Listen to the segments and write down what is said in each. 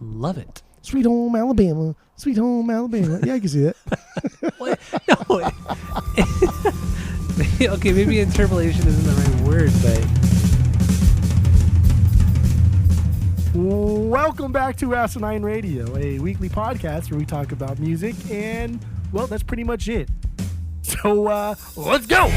Love it. Sweet home Alabama, sweet home Alabama. Yeah, I can see that. What? No. Okay, maybe interpolation isn't the right word, but... Welcome back to Asinine Radio, a weekly podcast where we talk about music, and, well, that's pretty much it. So, let's go!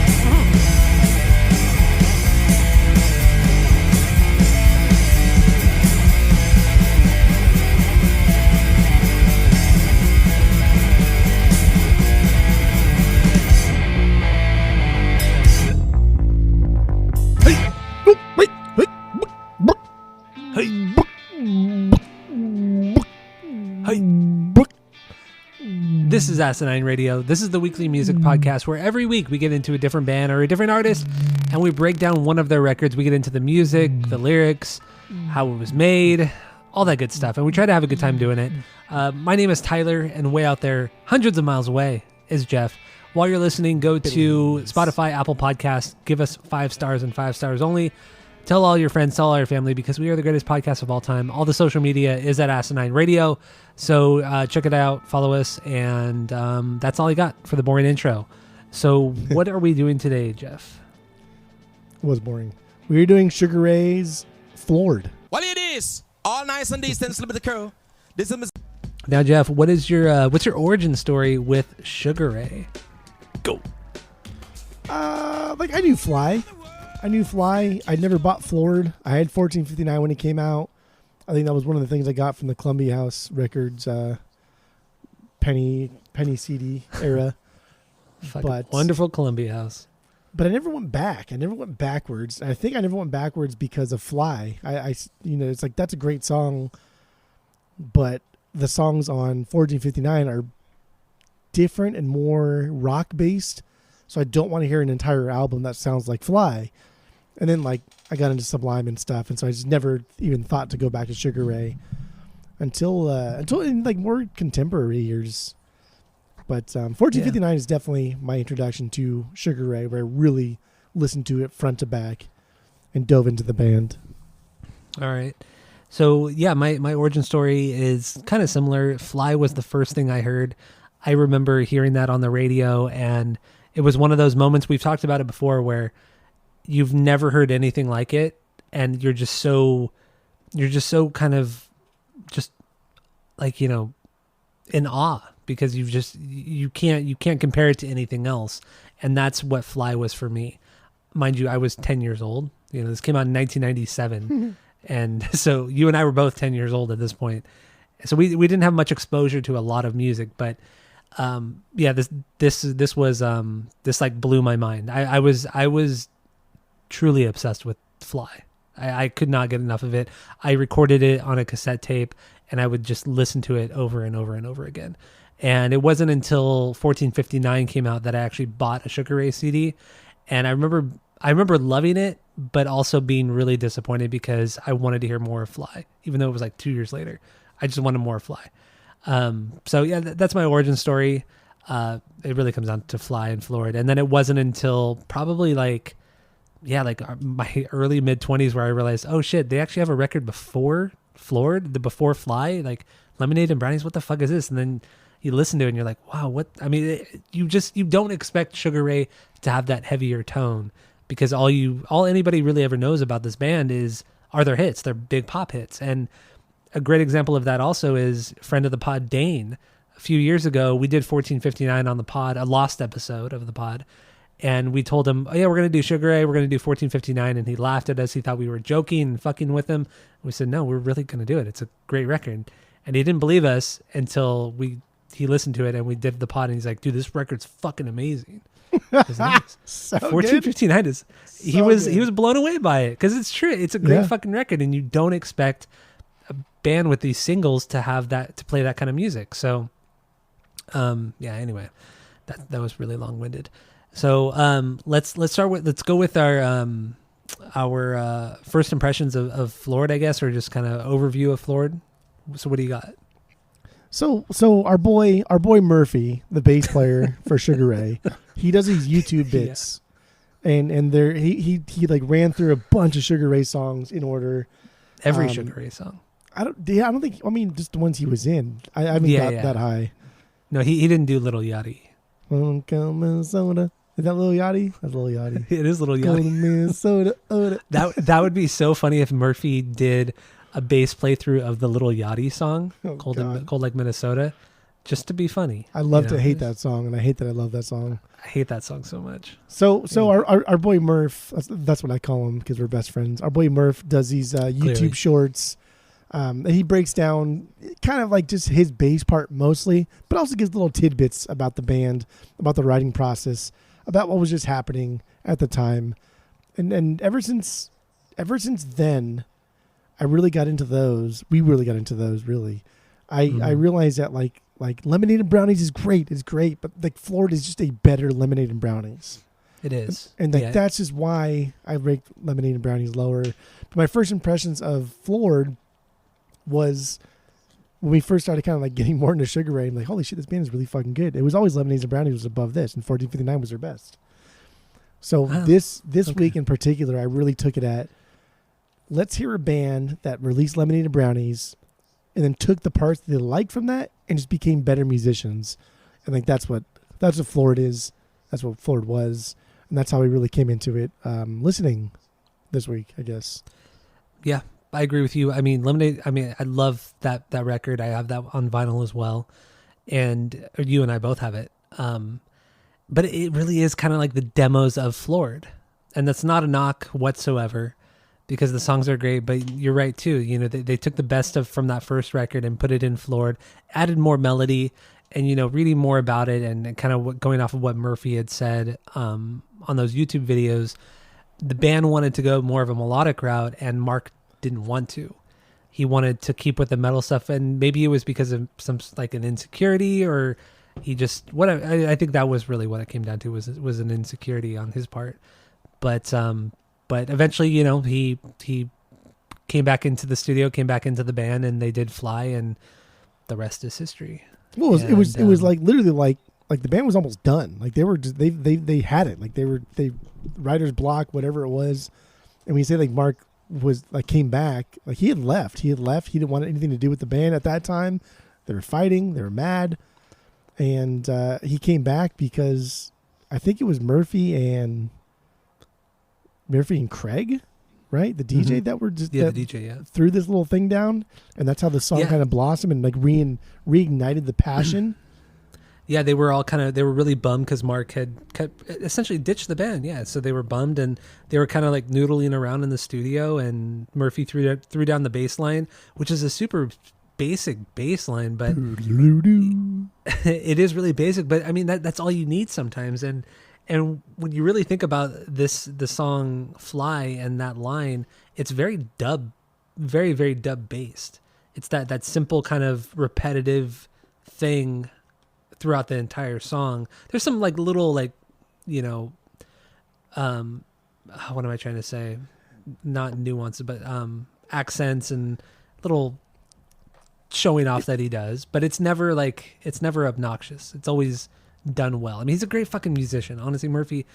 This is Asinine Radio. This is the weekly music podcast where every week we get into a different band or a different artist and we break down one of their records. We get into the music, the lyrics, how it was made, all that good stuff. And we try to have a good time doing it. My name is Tyler, and way out there, hundreds of miles away, is Jeff. While you're listening, go to Spotify, Apple Podcasts, give us 5 stars and 5 stars only. Tell all your friends, tell all your family, because we are the greatest podcast of all time. All the social media is at Asinine Radio. So check it out, follow us, and that's all I got for the boring intro. So what are we doing today, Jeff? It was boring. We were doing Sugar Ray's Floored. Well, it is all nice and decent, slip of the curl. This is Now, Jeff, what's your origin story with Sugar Ray? Go. I knew Fly. I'd never bought Floored. I had 1459 when it came out. I think that was one of the things I got from the Columbia House Records penny CD era. But wonderful Columbia House. But I never went back. I never went backwards. I think I never went backwards because of Fly. I it's like, that's a great song, but the songs on 1459 are different and more rock based. So I don't want to hear an entire album that sounds like Fly. And then I got into Sublime and stuff, and so I just never even thought to go back to Sugar Ray until in more contemporary years. But 1459 is definitely my introduction to Sugar Ray, where I really listened to it front to back and dove into the band. All right. So yeah, my origin story is kind of similar. Fly was the first thing I heard. I remember hearing that on the radio, and it was one of those moments, we've talked about it before, where you've never heard anything like it, and you're just so kind of just in awe, because you can't compare it to anything else. And that's what Fly was for me. Mind you, I was 10 years old. This came out in 1997. And so you and I were both 10 years old at this point. So we didn't have much exposure to a lot of music, but this blew my mind. I was truly obsessed with Fly. I could not get enough of it. I recorded it on a cassette tape, and I would just listen to it over and over and over again. And it wasn't until 1459 came out that I actually bought a Sugar Ray CD. And I remember loving it, but also being really disappointed because I wanted to hear more of Fly, even though it was 2 years later. I just wanted more Fly. So yeah, that's my origin story. It really comes down to Fly and Floored. And then it wasn't until probably my early mid 20s where I realized, oh shit, they actually have a record before Floored, before Fly, like Lemonade and Brownies. What the fuck is this? And then you listen to it and you're like, wow, what? I mean, you don't expect Sugar Ray to have that heavier tone, because all anybody really ever knows about this band are their hits, their big pop hits. And a great example of that also is friend of the pod, Dane. A few years ago, we did 1459 on the pod, a lost episode of the pod. And we told him, oh yeah, we're going to do Sugar Ray, we're going to do 1459. And he laughed at us. He thought we were joking and fucking with him. We said, no, we're really going to do it. It's a great record. And he didn't believe us until he listened to it and we did the pod, and he's like, dude, this record's fucking amazing. So 1459 is, he was blown away by it, because it's true. It's a great fucking record, and you don't expect a band with these singles to have that, to play that kind of music. So, anyway, that was really long-winded. So let's go with our first impressions of Floored, I guess, or just kind of overview of Floored. So what do you got? So our boy Murphy, the bass player for Sugar Ray, he does these YouTube bits, and there he ran through a bunch of Sugar Ray songs in order. Every Sugar Ray song. I don't think. I mean, just the ones he was in. I haven't got that high. No, he didn't do Little Yachty. Minnesota. Is that Lil Yachty? That's Lil Yachty. It is Little Go to Yachty. Minnesota. That would be so funny if Murphy did a bass playthrough of the Little Yachty song, Cold Like Minnesota, just to be funny. I love to hate that song, and I hate that I love that song. I hate that song so much. So our boy Murph, that's what I call him because we're best friends. Our boy Murph does these YouTube shorts. And he breaks down kind of like just his bass part mostly, but also gives little tidbits about the band, about the writing process, about what was just happening at the time. And ever since then, I really got into those. We really got into those, really. I realized that like Lemonade and Brownies is great. It's great, but like Floored is just a better Lemonade and Brownies. It is. And that's just why I ranked Lemonade and Brownies lower. But my first impressions of Floored was when we first started kind of like getting more into Sugar Ray. I'm like, holy shit, this band is really fucking good. It was always Lemonades and Brownies was above this, and 1459 was their best. So this week in particular, I really took it at, let's hear a band that released Lemonade and Brownies and then took the parts that they liked from that and just became better musicians. And like that's what Floored is. That's what Floored was. And that's how we really came into it listening this week, I guess. Yeah. I agree with you. I mean, Lemonade, I love that record. I have that on vinyl as well. And you and I both have it. But it really is kind of like the demos of Floored. And that's not a knock whatsoever because the songs are great. But you're right, too. You know, they took the best from that first record and put it in Floored, added more melody and, you know, reading more about it and kind of going off of what Murphy had said on those YouTube videos. The band wanted to go more of a melodic route and Mark didn't want to. He wanted to keep with the metal stuff, and maybe it was because of some like an insecurity, or he just I think that was really what it came down to was an insecurity on his part. But eventually, you know, he came back into the studio, came back into the band, and they did Fly, and the rest is history. Well, it was like literally like the band was almost done. Like they were just they had it. Like they writer's block, whatever it was. And when you say like Mark was like came back, like he had left. He didn't want anything to do with the band at that time. They were fighting, they were mad. And he came back because I think it was Murphy and Craig, right? The DJ that were just the DJ, threw this little thing down, and that's how the song kind of blossomed and like reignited the passion. Yeah, they were really bummed because Mark had essentially ditched the band. Yeah, so they were bummed and they were kind of like noodling around in the studio. And Murphy threw down the bass line, which is a super basic bass line, but it is really basic. But I mean, that's all you need sometimes. And when you really think about the song "Fly" and that line, it's very very dub based. It's that simple kind of repetitive thing throughout the entire song. There's some like little like, you know, what am I trying to say? Not nuances, but accents and little showing off that he does, but it's never obnoxious. It's always done well. I mean, he's a great fucking musician. Honestly, Murphy,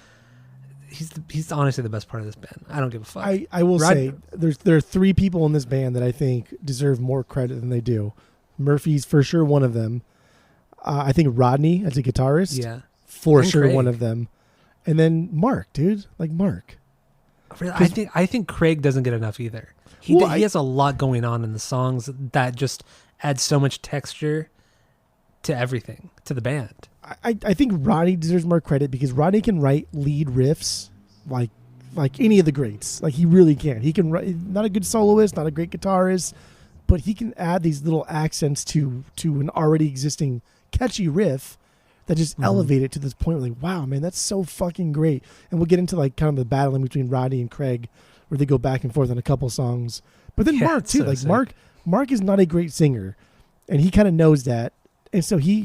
he's honestly the best part of this band. I don't give a fuck. I will say there are three people in this band that I think deserve more credit than they do. Murphy's for sure one of them. I think Rodney as a guitarist, for sure Craig. One of them, and then Mark, dude, like Mark. I think Craig doesn't get enough either. He has a lot going on in the songs that just adds so much texture to everything, to the band. I think Rodney deserves more credit because Rodney can write lead riffs like any of the greats. Like he really can. He can write. Not a good soloist, not a great guitarist, but he can add these little accents to an already existing catchy riff that just elevate it to this point where like, wow, man, that's so fucking great. And we'll get into like kind of the battling between Rodney and Craig where they go back and forth on a couple songs. But then Mark too, so like sick. Mark is not a great singer and he kind of knows that. And so he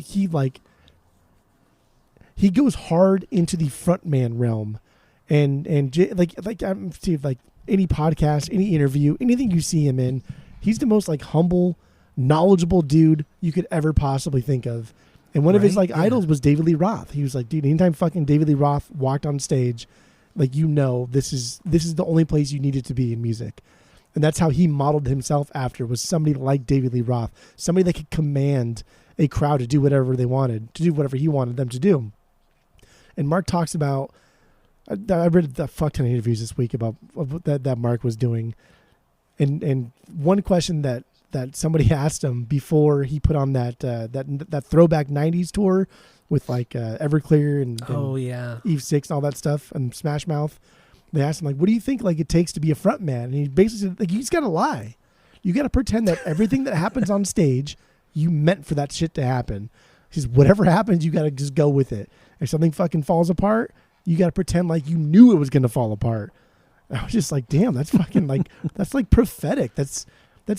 goes hard into the frontman realm and like I'm see like any podcast, any interview, anything you see him in, he's the most like humble, knowledgeable dude you could ever possibly think of. And one of his like idols was David Lee Roth. He was like, dude, anytime fucking David Lee Roth walked on stage, like, you know, this is the only place you needed to be in music. And that's how he modeled himself after, was somebody like David Lee Roth, somebody that could command a crowd to do whatever they wanted, to do whatever he wanted them to do. And Mark talks about, I read a fuck ton of interviews this week about that Mark was doing. And one question that somebody asked him before he put on that throwback 90s tour with like Everclear and Eve 6 and all that stuff and Smash Mouth, they asked him, like, what do you think like it takes to be a front man? And he basically said, like, you just got to lie. You got to pretend that everything that happens on stage, you meant for that shit to happen. He says, whatever happens, you got to just go with it. If something fucking falls apart, you got to pretend like you knew it was going to fall apart. I was just like, damn, that's fucking like, that's like prophetic. That's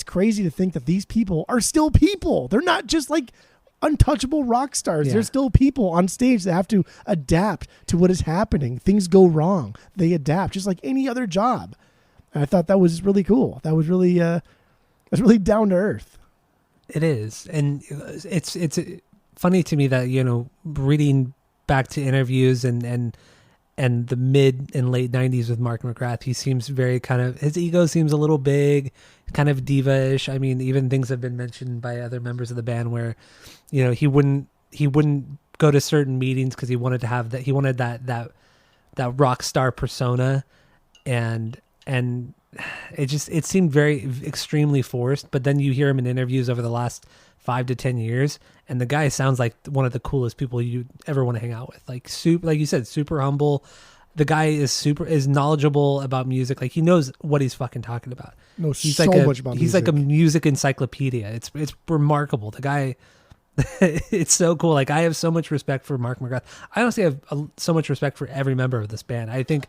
crazy to think that these people are still people. They're not just like untouchable rock stars. Yeah. They're still people on stage that have to adapt to what is happening. Things go wrong. They adapt just like any other job. And I thought that was really cool. That was really, that's really down to earth. It is. And it's funny to me that, you know, reading back to interviews and the mid and late 90s with Mark McGrath, he seems very his ego seems a little big, kind of diva-ish. I mean, even things have been mentioned by other members of the band where, you know, he wouldn't go to certain meetings because he wanted to have that rock star persona, and it seemed very extremely forced. But then you hear him in interviews over the last 5 to 10 years, and the guy sounds like one of the coolest people you ever want to hang out with. Like you said, super humble. The guy is knowledgeable about music. Like, he knows what he's fucking talking about. He's like a music encyclopedia. It's remarkable. The guy, it's so cool. Like, I have so much respect for Mark McGrath. I honestly have so much respect for every member of this band. I think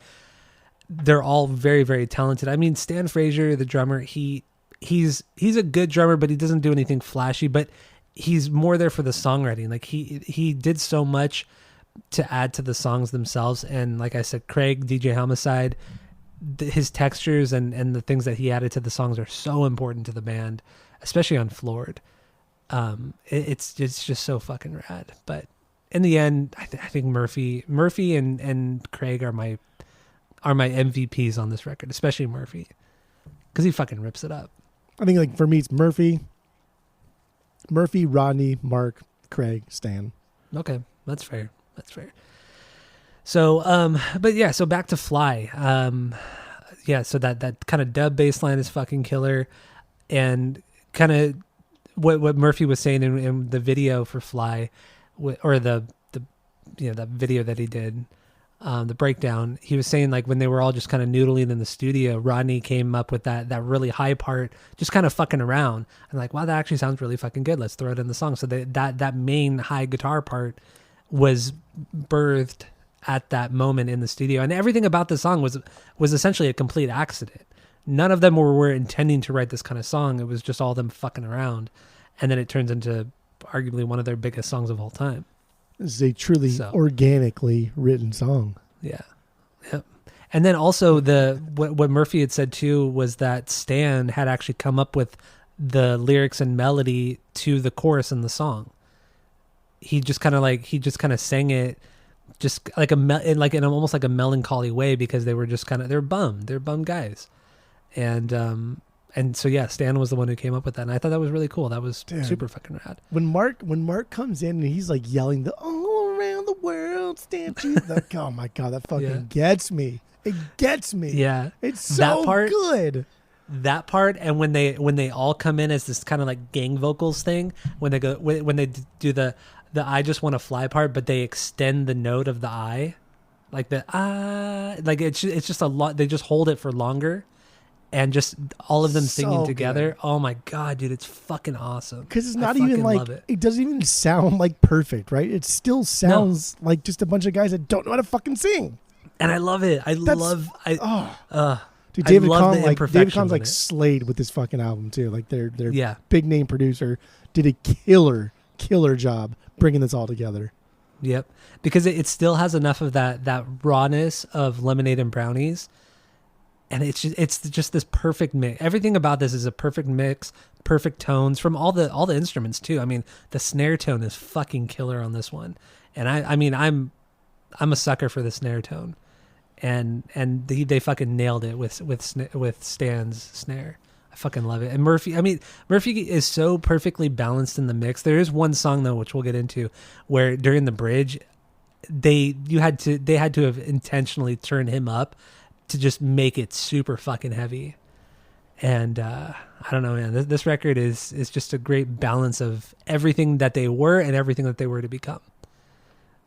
they're all very, very talented. I mean, Stan Frazier, the drummer, he's a good drummer, but he doesn't do anything flashy. But he's more there for the songwriting. Like, he did so much to add to the songs themselves. And like I said, Craig, DJ Homicide, his textures and the things that he added to the songs are so important to the band, especially on Floored. It's just so fucking rad. But in the end, I think Murphy and Craig are my MVPs on this record, especially Murphy, because he fucking rips it up. I think, like, for me, it's Murphy, Rodney, Mark, Craig, Stan. Okay, that's fair. So, but yeah, so back to Fly. So that kind of dub bass line is fucking killer, and kind of what Murphy was saying in the video for Fly, or the that video that he did. The breakdown, he was saying, like, when they were all just kind of noodling in the studio, Rodney came up with that really high part, just kind of fucking around, and like, wow, that actually sounds really fucking good. Let's throw it in the song. So that main high guitar part was birthed at that moment in the studio, and everything about the song was essentially a complete accident. None of them were intending to write this kind of song. It was just all them fucking around, and then it turns into arguably one of their biggest songs of all time. This is a truly organically written song. Yeah. Yep. And then also what Murphy had said too was that Stan had actually come up with the lyrics and melody to the chorus in the song. He just kind of sang it just like in almost like a melancholy way, because they were just they're bummed guys. And so yeah, Stan was the one who came up with that, and I thought that was really cool. That was super fucking rad. When Mark comes in and he's like yelling the "all around the world, Stan," like, oh my god, that fucking gets me. It gets me. Yeah, it's so good. That part, and when they all come in as this kind of like gang vocals thing, when they do the "I just want to fly" part, but they extend the note of the "I," like the like it's just a lot. They just hold it for longer. And just all of them singing together. Good. Oh my god, dude, it's fucking awesome. Because it's not even like it doesn't even sound like perfect, right? It still sounds like just a bunch of guys that don't know how to fucking sing. And I love it. Dude, David Kahn's like slayed with this fucking album too. Like their big name producer did a killer job bringing this all together. Yep, because it still has enough of that rawness of Lemonade and Brownies. And it's just this perfect mix. Everything about this is a perfect mix, perfect tones from all the instruments too. I mean, the snare tone is fucking killer on this one. And I mean, I'm a sucker for the snare tone. they fucking nailed it with Stan's snare. I fucking love it. And Murphy, I mean, Murphy is so perfectly balanced in the mix. There is one song though, which we'll get into, where during the bridge, they had to have intentionally turned him up to just make it super fucking heavy. And I don't know, man. This record is just a great balance of everything that they were and everything that they were to become.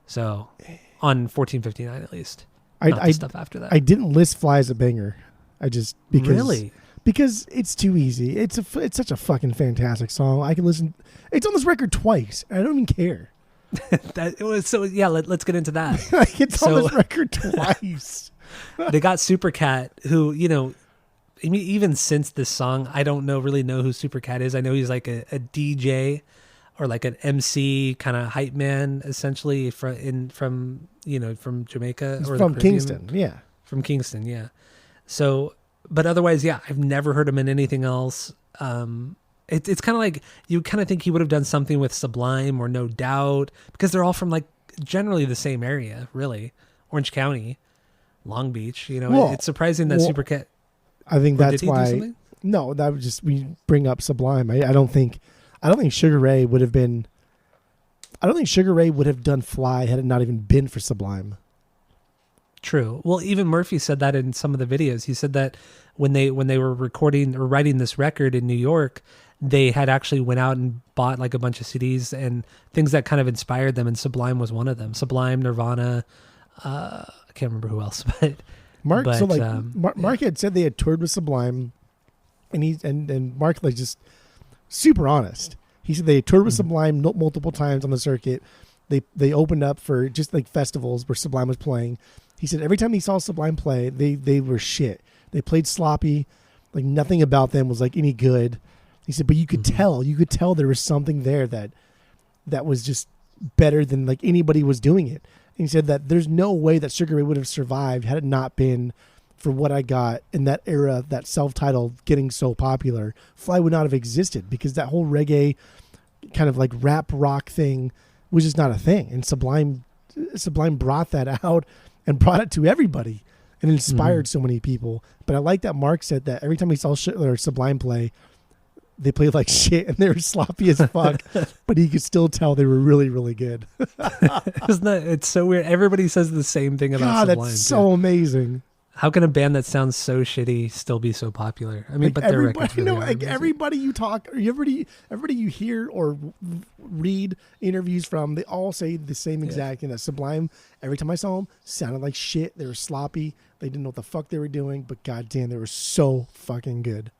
So on 1459 at least. Not the stuff after that. I didn't list Fly as a banger. I just Really? Because it's too easy. It's such a fucking fantastic song. I can listen. It's on this record twice. And I don't even care. That it was so yeah. Let's get into that. Like it's on this record twice. They got Supercat, who I mean, even since this song, I don't really know who Supercat is. I know he's like a DJ or like an MC kind of hype man, essentially from Jamaica He's or from the Caribbean. Kingston. Yeah. From Kingston, yeah. So, but otherwise, yeah, I've never heard him in anything else. It's kind of like you kind of think he would have done something with Sublime or No Doubt, because they're all from like generally the same area, really. Orange County, Long Beach. Well, it's surprising that Supercat. I think Or that's did he do why. something? No, that was just we bring up Sublime. I don't think Sugar Ray would have been. I don't think Sugar Ray would have done Fly had it not even been for Sublime. True. Well, even Murphy said that in some of the videos. He said that when they were recording or writing this record in New York, they had actually went out and bought like a bunch of CDs and things that kind of inspired them, and Sublime was one of them. Sublime, Nirvana, I can't remember who else, but Mark Mark had said they had toured with Sublime, and Mark like just super honest. He said they toured with Sublime multiple times on the circuit. They opened up for just like festivals where Sublime was playing. He said every time he saw Sublime play, they were shit. They played sloppy, like nothing about them was like any good. He said, but you could tell there was something there that was just better than like anybody was doing it. And he said that there's no way that Sugar Ray would have survived had it not been for What I Got in that era, that self-titled getting so popular. Fly would not have existed because that whole reggae kind of like rap rock thing was just not a thing. And Sublime brought that out and brought it to everybody and inspired so many people. But I like that Mark said that every time he saw Sublime play, they played like shit and they were sloppy as fuck, but he could still tell they were really, really good. Isn't that, it's so weird. Everybody says the same thing about God, Sublime. that's so amazing. How can a band that sounds so shitty still be so popular? I mean, Like but their records really are amazing. everybody you talk, or everybody you hear or read interviews from, they all say the same exact thing. That Sublime, every time I saw them, sounded like shit. They were sloppy. They didn't know what the fuck they were doing, but goddamn, they were so fucking good.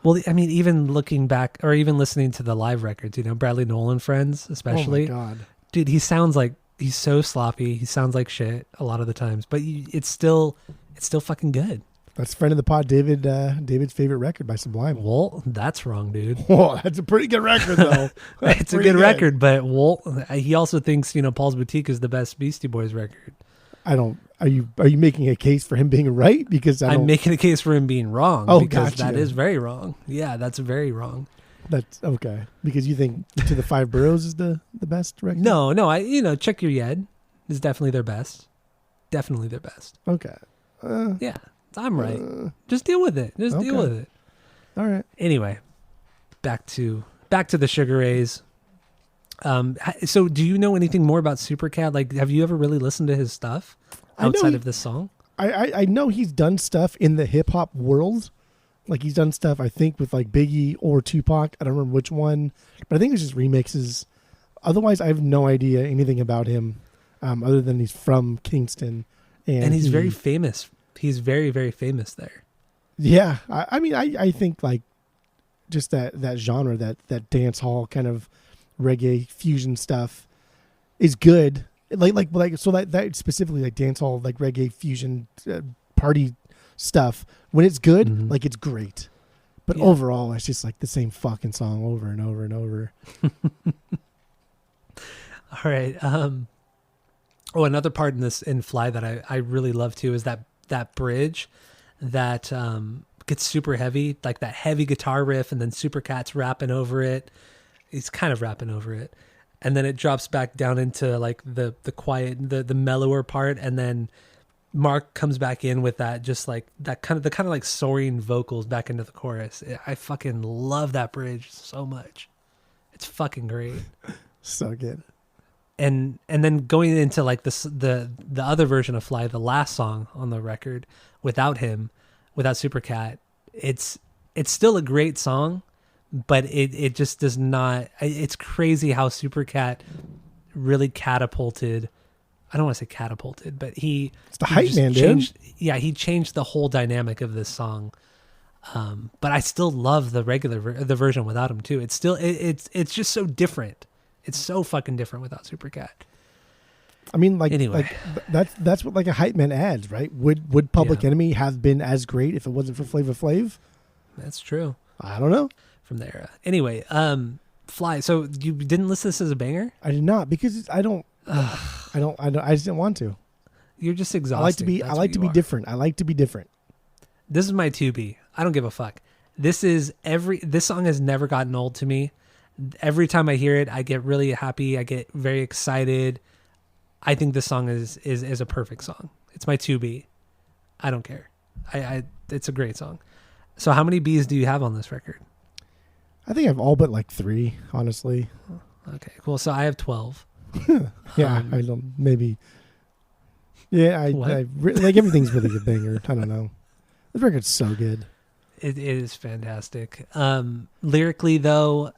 Well, I mean, even looking back or even listening to the live records, Bradley Nolan Friends, especially. Oh my God. Dude, he sounds like he's so sloppy. He sounds like shit a lot of the times, but it's still fucking good. That's friend of the pod, David's favorite record by Sublime. Walt, that's wrong, dude. Whoa, that's a pretty good record, though. It's a good record, but Walt, he also thinks, Paul's Boutique is the best Beastie Boys record. Are you making a case for him being right? Because I'm making a case for him being wrong. Oh, because gotcha. that is very wrong. Yeah, that's very wrong. That's okay. Because you think To the Five Boroughs is the best record? No, Check Your Yed is definitely their best. Definitely their best. Okay. Yeah, I'm right. Just deal with it. Just deal with it. All right. Anyway, back to the Sugar Rays. So do you know anything more about Supercat? Like, have you ever really listened to his stuff outside of this song? I know he's done stuff in the hip hop world. Like he's done stuff, I think, with like Biggie or Tupac. I don't remember which one, but I think it's just remixes. Otherwise, I have no idea anything about him, other than he's from Kingston, and he's very famous. He's very, very famous there. Yeah, I think like just that genre, that dance hall kind of reggae fusion stuff is good. Like so that specifically like dance hall like reggae fusion party stuff. When it's good, like it's great. But overall, it's just like the same fucking song over and over and over. All right. Another part in Fly that I really love too is that bridge that gets super heavy, like that heavy guitar riff, and then Supercat's rapping over it. He's kind of rapping over it, and then it drops back down into like the quiet, the mellower part, and then Mark comes back in with that, just like that kind of like soaring vocals back into the chorus. I fucking love that bridge so much. It's fucking great. So good. And then going into like the other version of Fly, the last song on the record, without him, without Supercat, it's still a great song, but it just does not. It's crazy how Supercat really catapulted. I don't want to say catapulted, but it's the hype man, changed, dude. Yeah, he changed the whole dynamic of this song. But I still love the the version without him too. It's still it's just so different. It's so fucking different without Supercat. I mean, like, anyway, that's what like a hype man adds, right? Would Public Enemy have been as great if it wasn't for Flavor Flav? That's true. I don't know. From the era. Anyway, Fly. So you didn't list this as a banger? I did not, because I just didn't want to. You're just exhausted. I like to be different. I like to be different. This is my 2B. I don't give a fuck. This song has never gotten old to me. Every time I hear it, I get really happy. I get very excited. I think this song is a perfect song. It's my 2B. I don't care. It's a great song. So how many B's do you have on this record? I think I have all but like 3, honestly. Okay, cool. So I have 12. Yeah, I don't, maybe. Yeah, like everything's really a banger. I don't know. This record's so good. It is fantastic. Lyrically, though,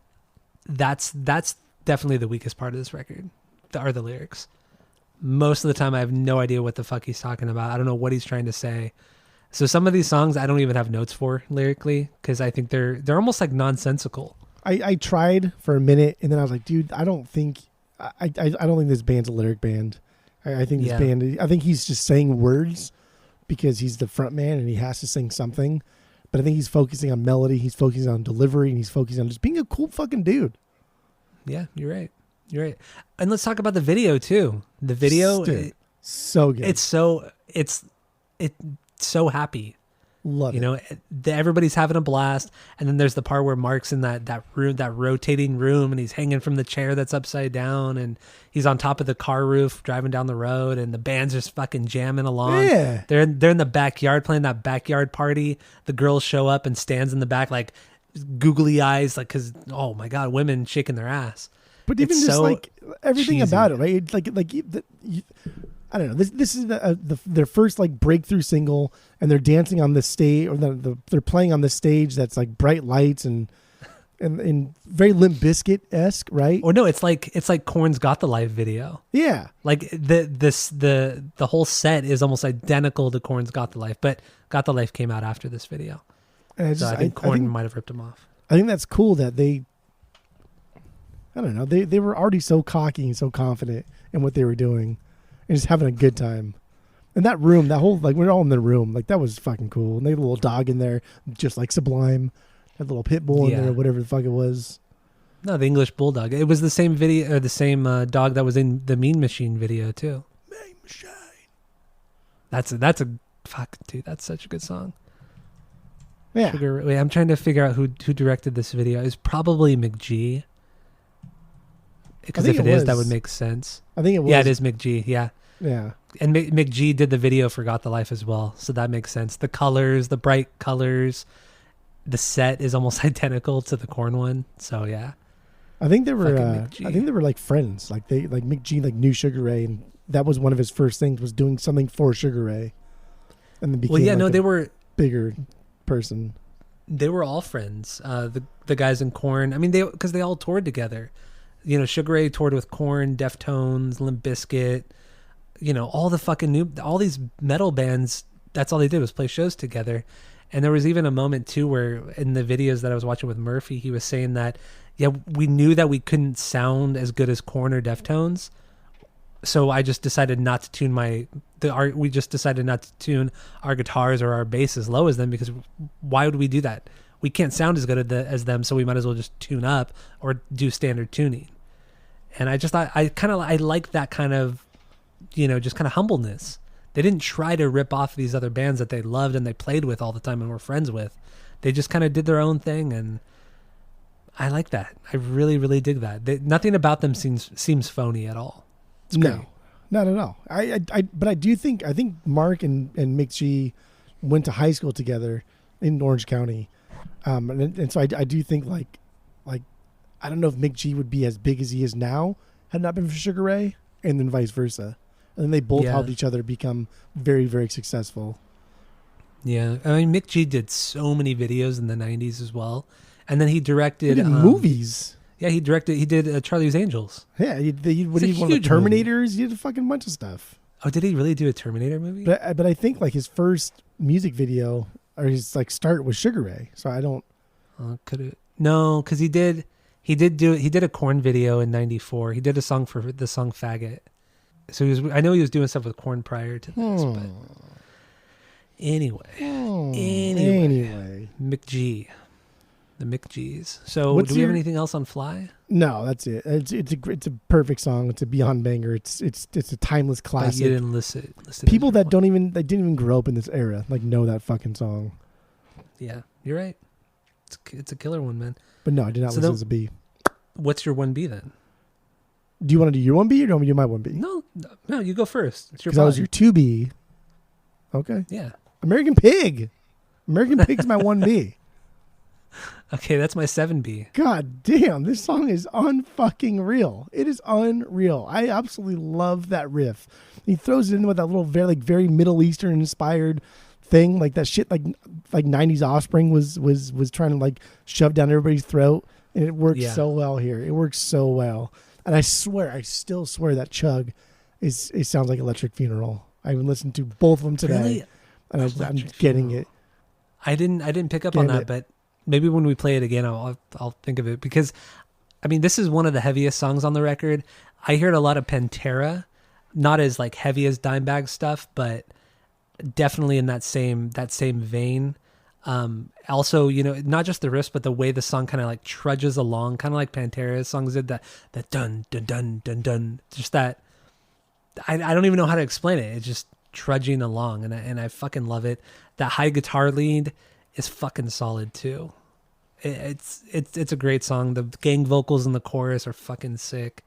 that's definitely the weakest part of this record. Are the lyrics. Most of the time, I have no idea what the fuck he's talking about. I don't know what he's trying to say. So some of these songs I don't even have notes for lyrically, because I think they're almost like nonsensical. I tried for a minute, and then I was like, dude, I don't think this band's a lyric band. I think this band. I think he's just saying words because he's the front man and he has to sing something. But I think he's focusing on melody, he's focusing on delivery, and he's focusing on just being a cool fucking dude. Yeah, you're right. You're right. And let's talk about the video too. The video, so good. It's so happy. Love it. You know, everybody's having a blast, and then there's the part where Mark's in that room, that rotating room, and he's hanging from the chair that's upside down, and he's on top of the car roof driving down the road, and the band's just fucking jamming along. Yeah, they're in the backyard playing that backyard party. The girls show up and stands in the back like googly eyes, like, because oh my god, women shaking their ass. But even it's just so like everything cheesy about it, right? I don't know. This is their first like breakthrough single, and they're dancing on this stage, or they're playing on this stage that's like bright lights and very Limp Bizkit-esque, right? Or no, it's like Korn's "Got the Life" video. Yeah, like the whole set is almost identical to Korn's "Got the Life," but "Got the Life" came out after this video, so I think Korn might have ripped them off. I think that's cool that I don't know, they were already so cocky and so confident in what they were doing, and just having a good time. And that room, that whole, like, we're all in the room, like, that was fucking cool. And they had a little dog in there, just like Sublime. Had a little pit bull in there, whatever the fuck it was. No, the English Bulldog. It was the same video, or the same dog that was in the Mean Machine video too. Mean Machine. That's a fuck, dude. That's such a good song. Yeah. Wait, I'm trying to figure out who directed this video. It's probably McG. Because if it is, that would make sense. I think it was. Yeah, it is McG. Yeah. Yeah. And McG did the video for "Got the Life" as well, so that makes sense. The colors, the bright colors, the set is almost identical to the Korn one. So yeah. I think they were. I think they were like friends. Like McG like knew Sugar Ray, and that was one of his first things, was doing something for Sugar Ray. And then became they were bigger person. They were all friends. The guys in Korn. I mean, because they all toured together. You know, Sugar Ray toured with Korn, Deftones, Limp Bizkit. You know, all these metal bands. That's all they did was play shows together. And there was even a moment too where in the videos that I was watching with Murphy, he was saying that, yeah, we knew that we couldn't sound as good as Korn or Deftones, so I just decided not to tune we just decided not to tune our guitars or our bass as low as them, because why would we do that? We can't sound as good as them, so we might as well just tune up or do standard tuning. And I just thought I like that kind of, you know, just kind of humbleness. They didn't try to rip off these other bands that they loved and they played with all the time and were friends with. They just kind of did their own thing, and I like that. I really, really dig that. Nothing about them seems phony at all. It's great. Not at all. But I think Mark and Mick G went to high school together in Orange County, and so I do think like I don't know if Mick G would be as big as he is now had it not been for Sugar Ray, and then vice versa, and then they both helped each other become very, very successful. Yeah, I mean Mick G did so many videos in the '90s as well, and then he directed He did movies. Yeah, he did Charlie's Angels. Yeah, he one of the Terminators. He did a fucking bunch of stuff. Oh, did he really do a Terminator movie? But I think like his first music video or his like start was Sugar Ray. So I don't. Could it? No, because he did a Korn video in '94. He did a song for the song Faggot. So I know he was doing stuff with Korn prior to this, but anyway, Mick G. The Mick G's. So, do we have anything else on Fly? No, that's it. It's a perfect song. It's a beyond banger. It's a timeless classic. But you didn't listen. People that didn't even grow up in this era know that fucking song. Yeah, you're right. It's a killer one, man. But no, I did not listen as a B. What's your 1B then? Do you want to do your 1B or do you want me to do my 1B? No, you go first. It's your. Because that was your 2B. Okay. Yeah. American Pig. American Pig's my 1B. Okay, that's my 7B. God damn, this song is unfucking real. It is unreal. I absolutely love that riff. He throws it in with that little very Middle Eastern inspired thing, like that shit like 90s Offspring was trying to like shove down everybody's throat, and it works so well here. It works so well. And I still swear that Chug it sounds like Electric Funeral. I even listened to both of them today. Really? And I'm getting it. I didn't pick up on that, but maybe when we play it again, I'll think of it, because, I mean, this is one of the heaviest songs on the record. I heard a lot of Pantera, not as like heavy as Dimebag stuff, but definitely in that same vein. Also, not just the riffs, but the way the song kind of like trudges along, kind of like Pantera's songs did. That dun dun dun dun dun, just that. I don't even know how to explain it. It's just trudging along, and I fucking love it. That high guitar lead is fucking solid too. It's a great song. The gang vocals in the chorus are fucking sick.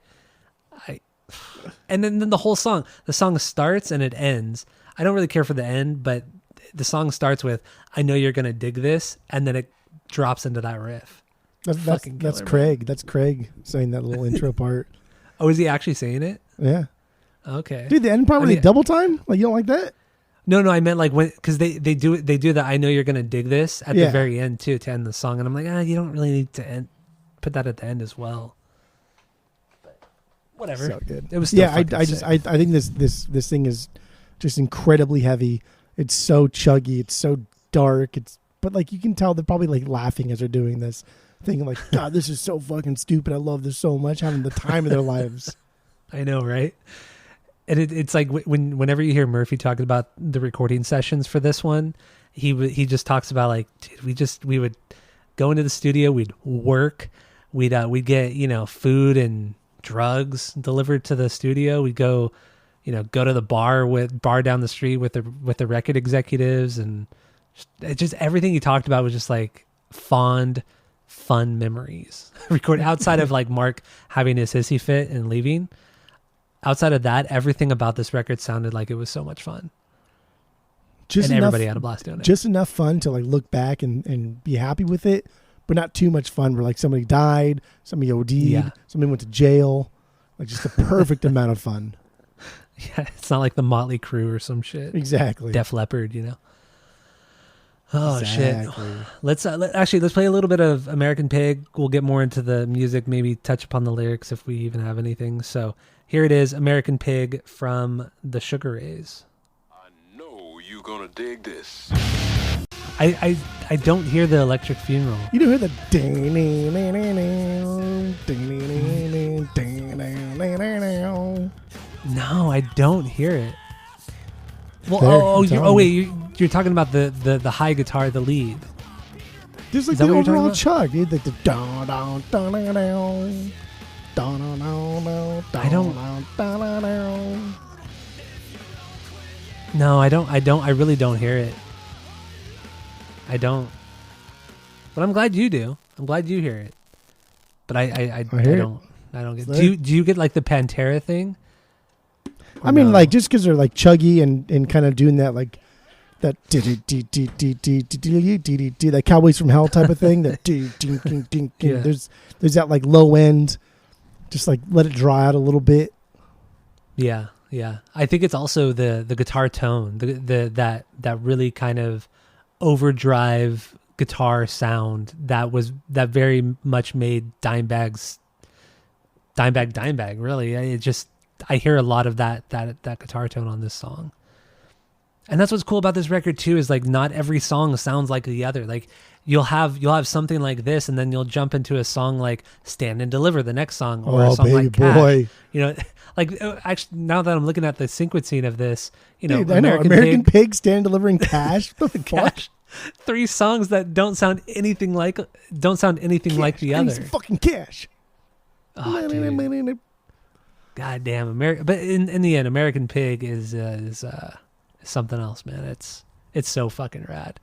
And then the whole song, the song starts and it ends. I don't really care for the end, but the song starts with "I know you're gonna dig this," and then it drops into that riff. That's Craig. Man. That's Craig saying that little intro part. Oh, is he actually saying it? Yeah. Okay. Dude, the end part where they double time? Like, you don't like that? No, I meant like when, because they do that "I know you're gonna dig this" at the very end too, to end the song, and I'm like, you don't really need to put that at the end as well. But whatever. So good. It was still I think this thing is just incredibly heavy. It's so chuggy. It's so dark. But like you can tell they're probably like laughing as they're doing this, thinking like, God, this is so fucking stupid. I love this so much, having the time of their lives. I know, right? And it's like whenever you hear Murphy talking about the recording sessions for this one, he just talks about like, dude, we would go into the studio, we'd work, we'd get food and drugs delivered to the studio. We'd go to the bar down the street with the record executives, and just everything he talked about was just like fond, fun memories. Record outside of like Mark having his hissy fit and leaving. Outside of that, everything about this record sounded like it was so much fun. Everybody had a blast doing it. Just enough fun to like look back and be happy with it, but not too much fun where like somebody died, somebody OD'd, somebody went to jail. Like just the perfect amount of fun. Yeah, it's not like the Motley Crue or some shit. Exactly. Def Leppard, Oh shit! Let's play a little bit of American Pig. We'll get more into the music, maybe touch upon the lyrics if we even have anything. So here it is, American Pig from the Sugar Rays. I know you gonna dig this. I don't hear the Electric Funeral. You don't hear the No, I don't hear it. Well, you're talking about the high guitar, the lead. Just like the overall chug, dude. Like the I don't. No, I don't. I really don't hear it. I don't. But I'm glad you do. I'm glad you hear it. But I don't. I don't get. Do you get like the Pantera thing? I mean, no? like just because they're like chuggy and kind of doing that like that that Cowboys from Hell type of thing. That Yeah. there's that like low end, just like let it dry out a little bit. Yeah, yeah. I think it's also the guitar tone, the that really kind of overdrive guitar sound that very much made Dimebag. Really, I hear a lot of that guitar tone on this song. And that's what's cool about this record too, is like not every song sounds like the other. Like you'll have something like this, and then you'll jump into a song like Stand and Deliver, the next song, or a song like Cash. You know, like actually now that I'm looking at the sequencing of this, you know, Dude, I know American Pig, Stand Delivering Cash. What the fuck? Cash. 3 songs that don't sound anything like the I need other. some fucking cash. Oh, dude. God damn, America! But in the end, American Pig is something else, man. It's so fucking rad.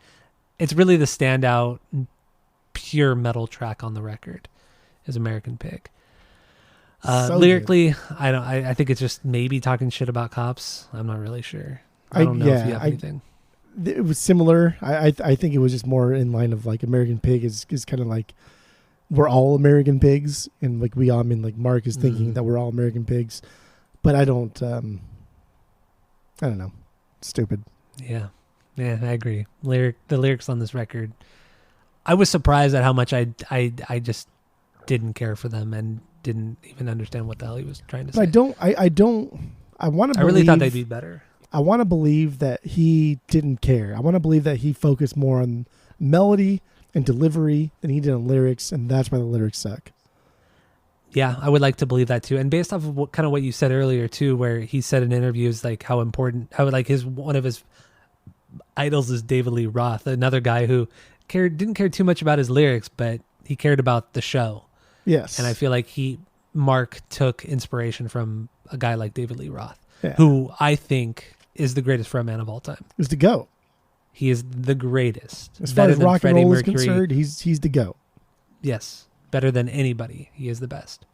It's really the standout pure metal track on the record is American Pig. So Lyrically, I think it's just maybe talking shit about cops. I'm not really sure. I don't know if you have anything. It was similar. I think it was just more in line of like American Pig is kind of like we're all American pigs, and like we all, I mean, like Mark is thinking that we're all American pigs, but I don't know. Stupid. Yeah, I agree. The lyrics on this record, I was surprised at how much I just didn't care for them and didn't even understand what the hell he was trying to say. I want to. I really thought they'd be better. I want to believe that he didn't care. I want to believe that he focused more on melody and delivery than he did on lyrics, and that's why the lyrics suck. Yeah, I would like to believe that too. And based off of what you said earlier too, where he said in interviews like how like one of his idols is David Lee Roth, another guy who didn't care too much about his lyrics, but he cared about the show. Yes. And I feel like Mark took inspiration from a guy like David Lee Roth, Yeah. who I think is the greatest frontman of all time. Is the GOAT. He is the greatest. As far Better as than rock and Freddie roll is Mercury. concerned, he's the GOAT. Yes, better than anybody. He is the best,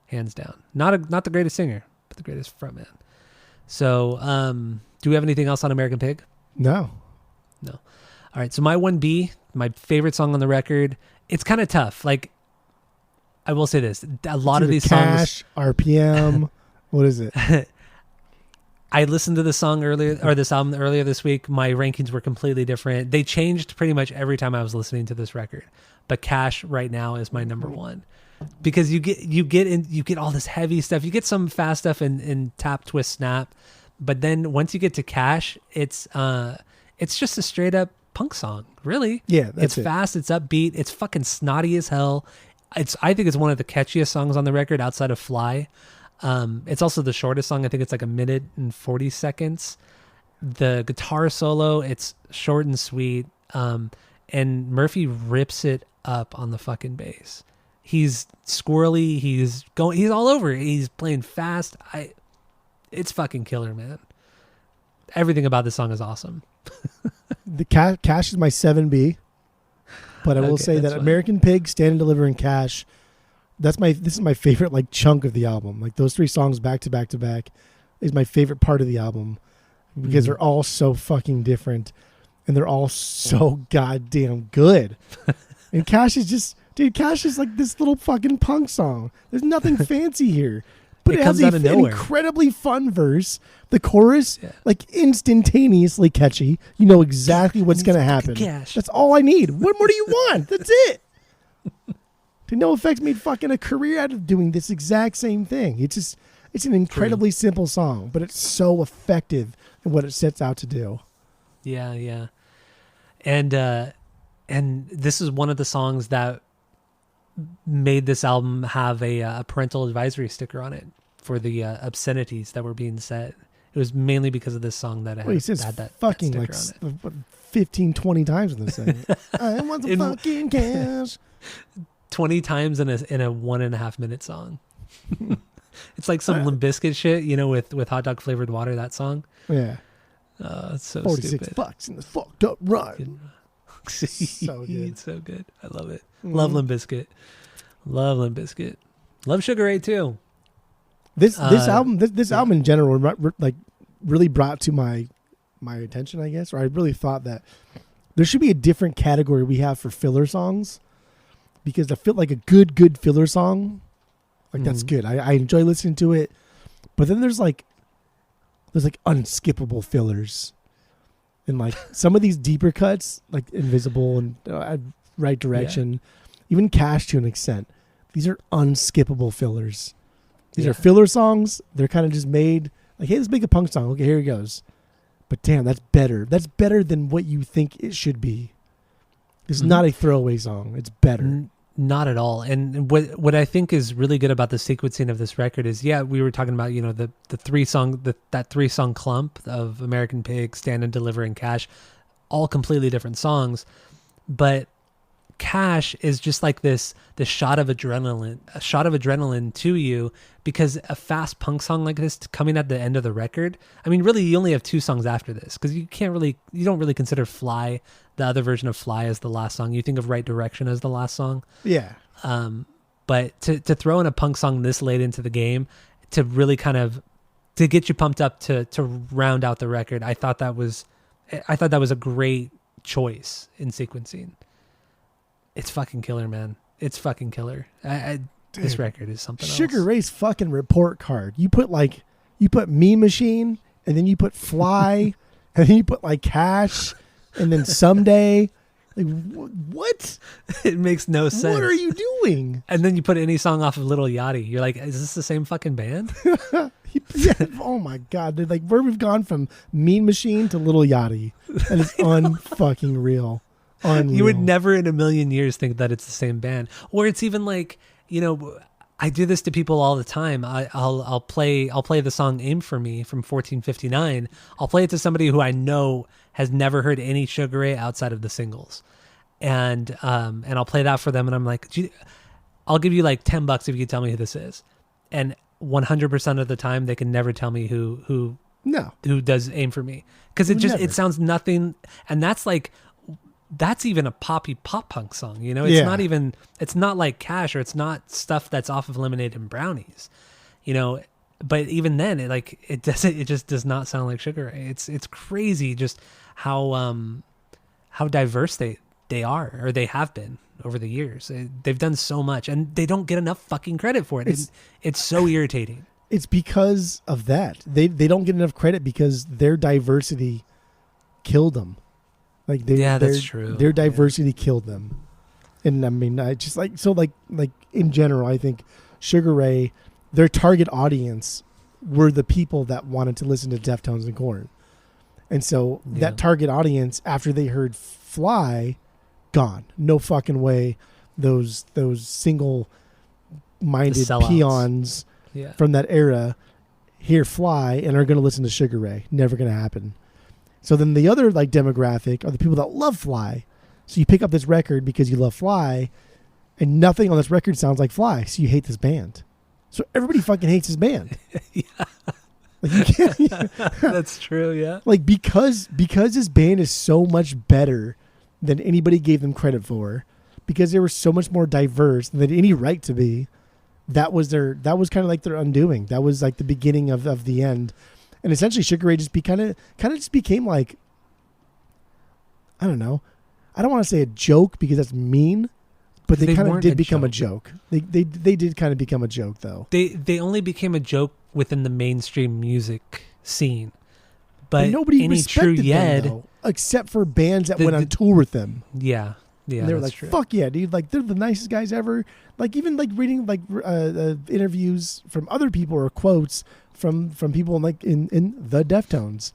hands down. Not the greatest singer, but the greatest frontman. So, do we have anything else on American Pig? No. No. All right. So my 1B, my favorite song on the record. It's kind of tough. Like, I will say this: a lot of these Cash, songs. RPM. What is it? I listened to this album earlier this week. My rankings were completely different. They changed pretty much every time I was listening to this record. But Cash right now is my number one, because you get all this heavy stuff. You get some fast stuff in Tap Twist Snap, but then once you get to Cash, it's just a straight up punk song. Really, Yeah, it's fast. It's upbeat. It's fucking snotty as hell. I think it's one of the catchiest songs on the record outside of Fly. It's also the shortest song. I think it's like 1 minute and 40 seconds. The guitar solo, it's short and sweet. And Murphy rips it up on the fucking bass. He's squirrely. He's all over it. He's playing fast. It's fucking killer, man. Everything about this song is awesome. The Cash is my 7B, but I will Okay, say that that's fine. American Pig, Stand and Deliver, and Cash. This is my favorite like chunk of the album. Like those 3 songs back to back to back is my favorite part of the album, because they're all so fucking different, and they're all so goddamn good. And Cash is Cash is like this little fucking punk song. There's nothing fancy here, but It it has comes out of an nowhere. incredibly fun verse. The chorus, Yeah. like instantaneously catchy. You know exactly what's gonna happen. Cash. That's all I need. What more do you want? That's it. No Effects made fucking a career out of doing this exact same thing. It's an incredibly simple song, but it's so effective in what it sets out to do. Yeah. And this is one of the songs that made this album have a parental advisory sticker on it for the obscenities that were being said. It was mainly because of this song that it Well, he says had that fucking sticker like on it. 15, 20 times in the song. I want some fucking cash. 20 times in a 1.5 minute song. It's like some Limp Bizkit shit, with hot dog flavored water, that song. Yeah. It's so 46 stupid. bucks in the fucked up ride. So good. It's so good. I love it. Love Limp Bizkit. Love Limp Bizkit. Love Sugar Ray too. This album in general, like, really brought to my attention, I guess, or I really thought that there should be a different category we have for filler songs, because I feel like a good filler song, like that's good. I enjoy listening to it, but then there's like unskippable fillers, and like some of these deeper cuts, like Invisible and Right Direction, even Cash to an extent. These are unskippable fillers. These are filler songs. They're kind of just made like, hey, let's make a punk song. Okay, here it goes. But damn, that's better. That's better than what you think it should be. It's not a throwaway song. It's better. Not at all. And what I think is really good about the sequencing of this record is, we were talking about, the that 3-song clump of American Pig, Stand and Deliver, and Cash, all completely different songs. But Cash is just like this shot of adrenaline to you, because a fast punk song like this coming at the end of the record. I mean, really, you only have 2 songs after this, because you don't really consider Fly, the other version of Fly, as the last song. You think of Right Direction as the last song. Yeah. But to throw in a punk song this late into the game, to really kind of to get you pumped up to round out the record, I thought that was a great choice in sequencing. It's fucking killer, man. It's fucking killer. This record is something else. Sugar Ray's fucking report card. You put Mean Machine, and then you put Fly, and then you put like Cash, and then Someday. Like, what? It makes no sense. What are you doing? And then you put any song off of Little Yachty. You're like, is this the same fucking band? Yeah. Oh my God. They're like, where we've gone from Mean Machine to Little Yachty. And it's unfucking real. Unreal. You would never in a million years think that it's the same band. Or it's even like, I do this to people all the time. I'll play the song Aim For Me from 1459. I'll play it to somebody who I know has never heard any Sugar Ray outside of the singles. And I'll play that for them, and I'm like, I'll give you like $10 if you can tell me who this is. And 100% of the time they can never tell me who does Aim For Me. Because it sounds nothing, and that's even a poppy pop punk song, it's not like Cash, or it's not stuff that's off of Lemonade and Brownies, but even then it just does not sound like Sugar Ray. It's crazy just how diverse they are, or they have been over the years. They've done so much, and they don't get enough fucking credit for it. It's so irritating. It's because of that. They don't get enough credit because their diversity killed them. Like that's true. Their diversity killed them, and I mean, I just like in general, I think Sugar Ray, their target audience were the people that wanted to listen to Deftones and Korn, and so that target audience, after they heard Fly, gone. No fucking way. Those single-minded peons from that era hear Fly and are going to listen to Sugar Ray. Never going to happen. So then the other demographic are the people that love Fly. So you pick up this record because you love Fly, and nothing on this record sounds like Fly, so you hate this band. So everybody fucking hates this band. Like you can't, That's true, yeah. Like because this band is so much better than anybody gave them credit for, because they were so much more diverse than they had any right to be. That was kind of like their undoing. That was like the beginning of the end. And essentially, Sugar Ray just kind of just became like, I don't know. I don't want to say a joke because that's mean, but they kind of did become a joke. They did kind of become a joke, though. They only became a joke within the mainstream music scene, but nobody any respected true Yed, them, though, except for bands that went on tour with them. Yeah. And they were like, true. "Fuck yeah, dude! Like they're the nicest guys ever." Like even like reading like interviews from other people or quotes from people like in the Deftones,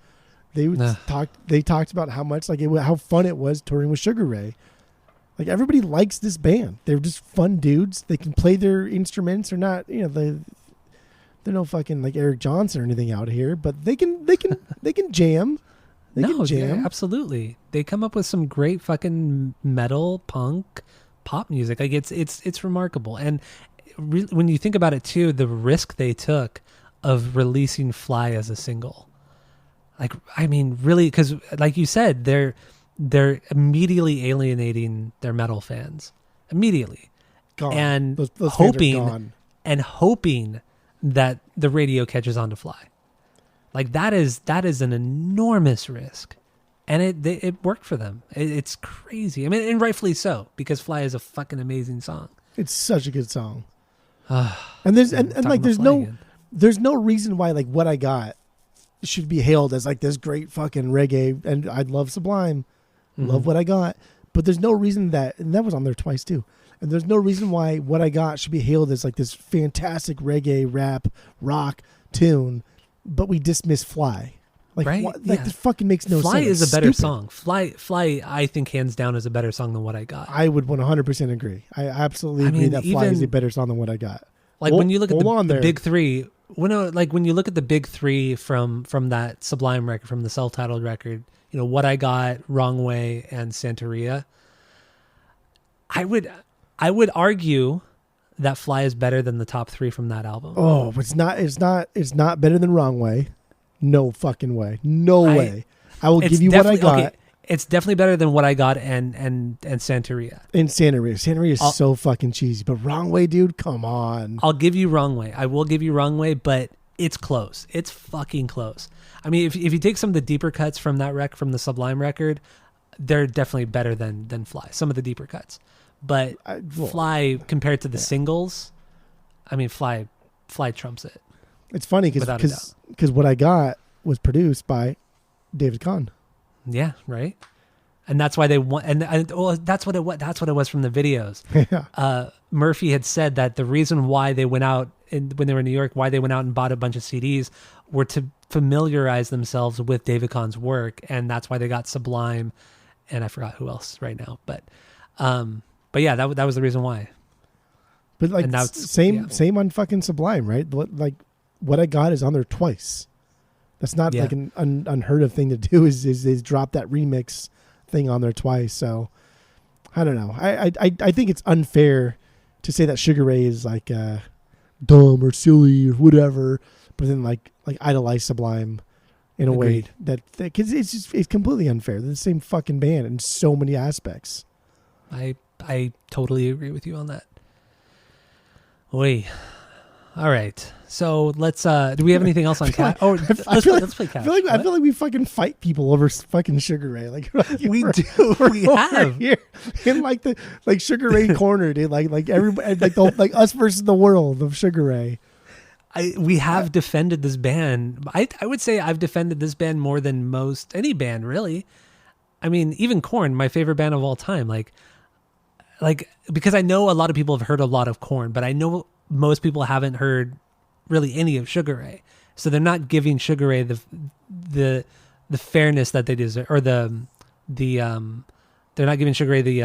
they talked about how much how fun it was touring with Sugar Ray. Like everybody likes this band. They're just fun dudes. They can play their instruments. They're not they're no fucking like Eric Johnson or anything out here, but they can jam. They can jam. Yeah, absolutely. They come up with some great fucking metal, punk, pop music. Like it's remarkable. And when you think about it too, the risk they took of releasing Fly as a single, like I mean, really, because like you said, they're immediately alienating their metal fans immediately, Gone. and those hoping fans are gone. and hoping that the radio catches on to Fly. Like that is an enormous risk, and it worked for them. It's crazy. I mean, and rightfully so, because Fly is a fucking amazing song. It's such a good song. And there's and like there's no reason why like What I Got should be hailed as like this great fucking reggae. And I love Sublime, love What I Got, but there's no reason that, and that was on there twice too. And there's no reason why What I Got should be hailed as like this fantastic reggae, rap, rock tune, but we dismiss Fly. Like, right? This fucking makes no sense. Fly is a better Stupid. song. Fly, I think hands down is a better song than What I Got. I would 100% agree. I absolutely agree that Fly is a better song than What I Got. Like when you look at the the big three, when you look at the big three from that Sublime record, from the self-titled record, you know, What I Got, Wrong Way, and Santeria, I would argue that Fly is better than the top three from that album. Oh, it's not better than Wrong Way. No fucking way. No way. I will give you What I Got. Okay, it's definitely better than What I Got and Santeria. And Santeria. Santeria is so fucking cheesy. But Wrong Way, dude, come on. I'll give you Wrong Way. I will give you Wrong Way, but it's close. It's fucking close. I mean, if you take some of the deeper cuts from that from the Sublime record, they're definitely better than Fly. Some of the deeper cuts. But Fly, compared to the singles, I mean, Fly trumps it. It's funny because What I Got was produced by David Kahn. Yeah, right. And that's why they want, and that's what it was from the videos. Yeah. Murphy had said that the reason why they went out when they were in New York, why they went out and bought a bunch of CDs, were to familiarize themselves with David Kahn's work, and that's why they got Sublime, and I forgot who else right now, but yeah, that was the reason why. But like same on fucking Sublime, right? What I Got is on there twice. That's not like an unheard of thing to do. Is drop that remix thing on there twice. So I don't know. I think it's unfair to say that Sugar Ray is like dumb or silly or whatever, but then like idolize Sublime in a way that because it's completely unfair. They're the same fucking band in so many aspects. I totally agree with you on that. Oi. All right. So let's do we have anything else on Cat? Oh, let's play Cat. I feel like we fucking fight people over fucking Sugar Ray. Like we do. We have here in like the Sugar Ray corner, dude. Like everybody like us versus the world of Sugar Ray. We have defended this band. I would say I've defended this band more than most any band, really. I mean, even Korn, my favorite band of all time. Like because I know a lot of people have heard a lot of Korn, but I know most people haven't heard really any of Sugar Ray, so they're not giving Sugar Ray the fairness that they deserve, or they're not giving Sugar Ray the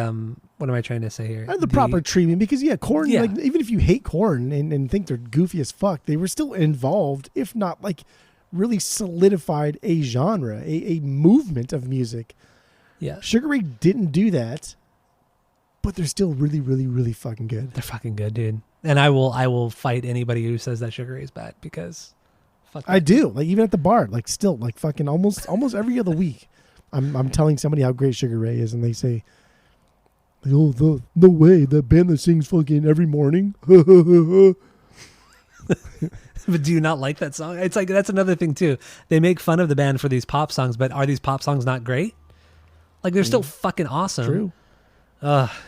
what am I trying to say here? The proper treatment, because Korn, like even if you hate Korn and think they're goofy as fuck, they were still involved, if not like really solidified a genre, a movement of music. Yeah, Sugar Ray didn't do that, but they're still really, really, really fucking good. They're fucking good, dude. And I will fight anybody who says that Sugar Ray is bad, because I do. Like even at the bar, like still like fucking almost every other week, I'm telling somebody how great Sugar Ray is, and they say, "Oh, no way, that band that sings fucking every morning." But do you not like that song? It's like that's another thing too. They make fun of the band for these pop songs, but are these pop songs not great? Like they're still fucking awesome. True.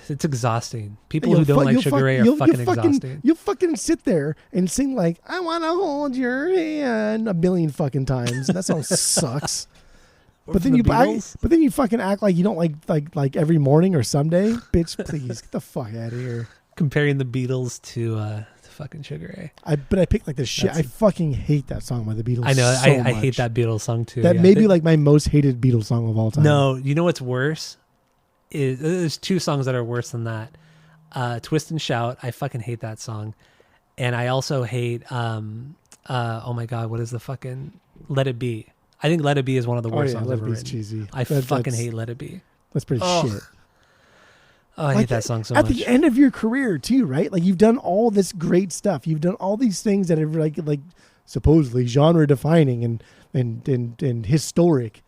It's exhausting. People who don't like Sugar Ray are fucking exhausting. You'll fucking sit there and sing like "I want to hold your hand" a billion fucking times. That song sucks. But then you fucking act like you don't like every morning or someday. Bitch, please get the fuck out of here. Comparing the Beatles to fucking Sugar Ray. But I picked like the shit. I fucking hate that song by the Beatles. I know. So I hate that Beatles song too. That may be like my most hated Beatles song of all time. No, you know what's worse? There's two songs that are worse than that. Twist and Shout. I fucking hate that song. And I also hate oh my god, what is the fucking Let It Be? I think Let It Be is one of the worst songs ever written. Cheesy. I fucking hate Let It Be. That's pretty shit. Oh, I hate that song so much. At the end of your career too, right? Like you've done all this great stuff. You've done all these things that are like supposedly genre defining and historic.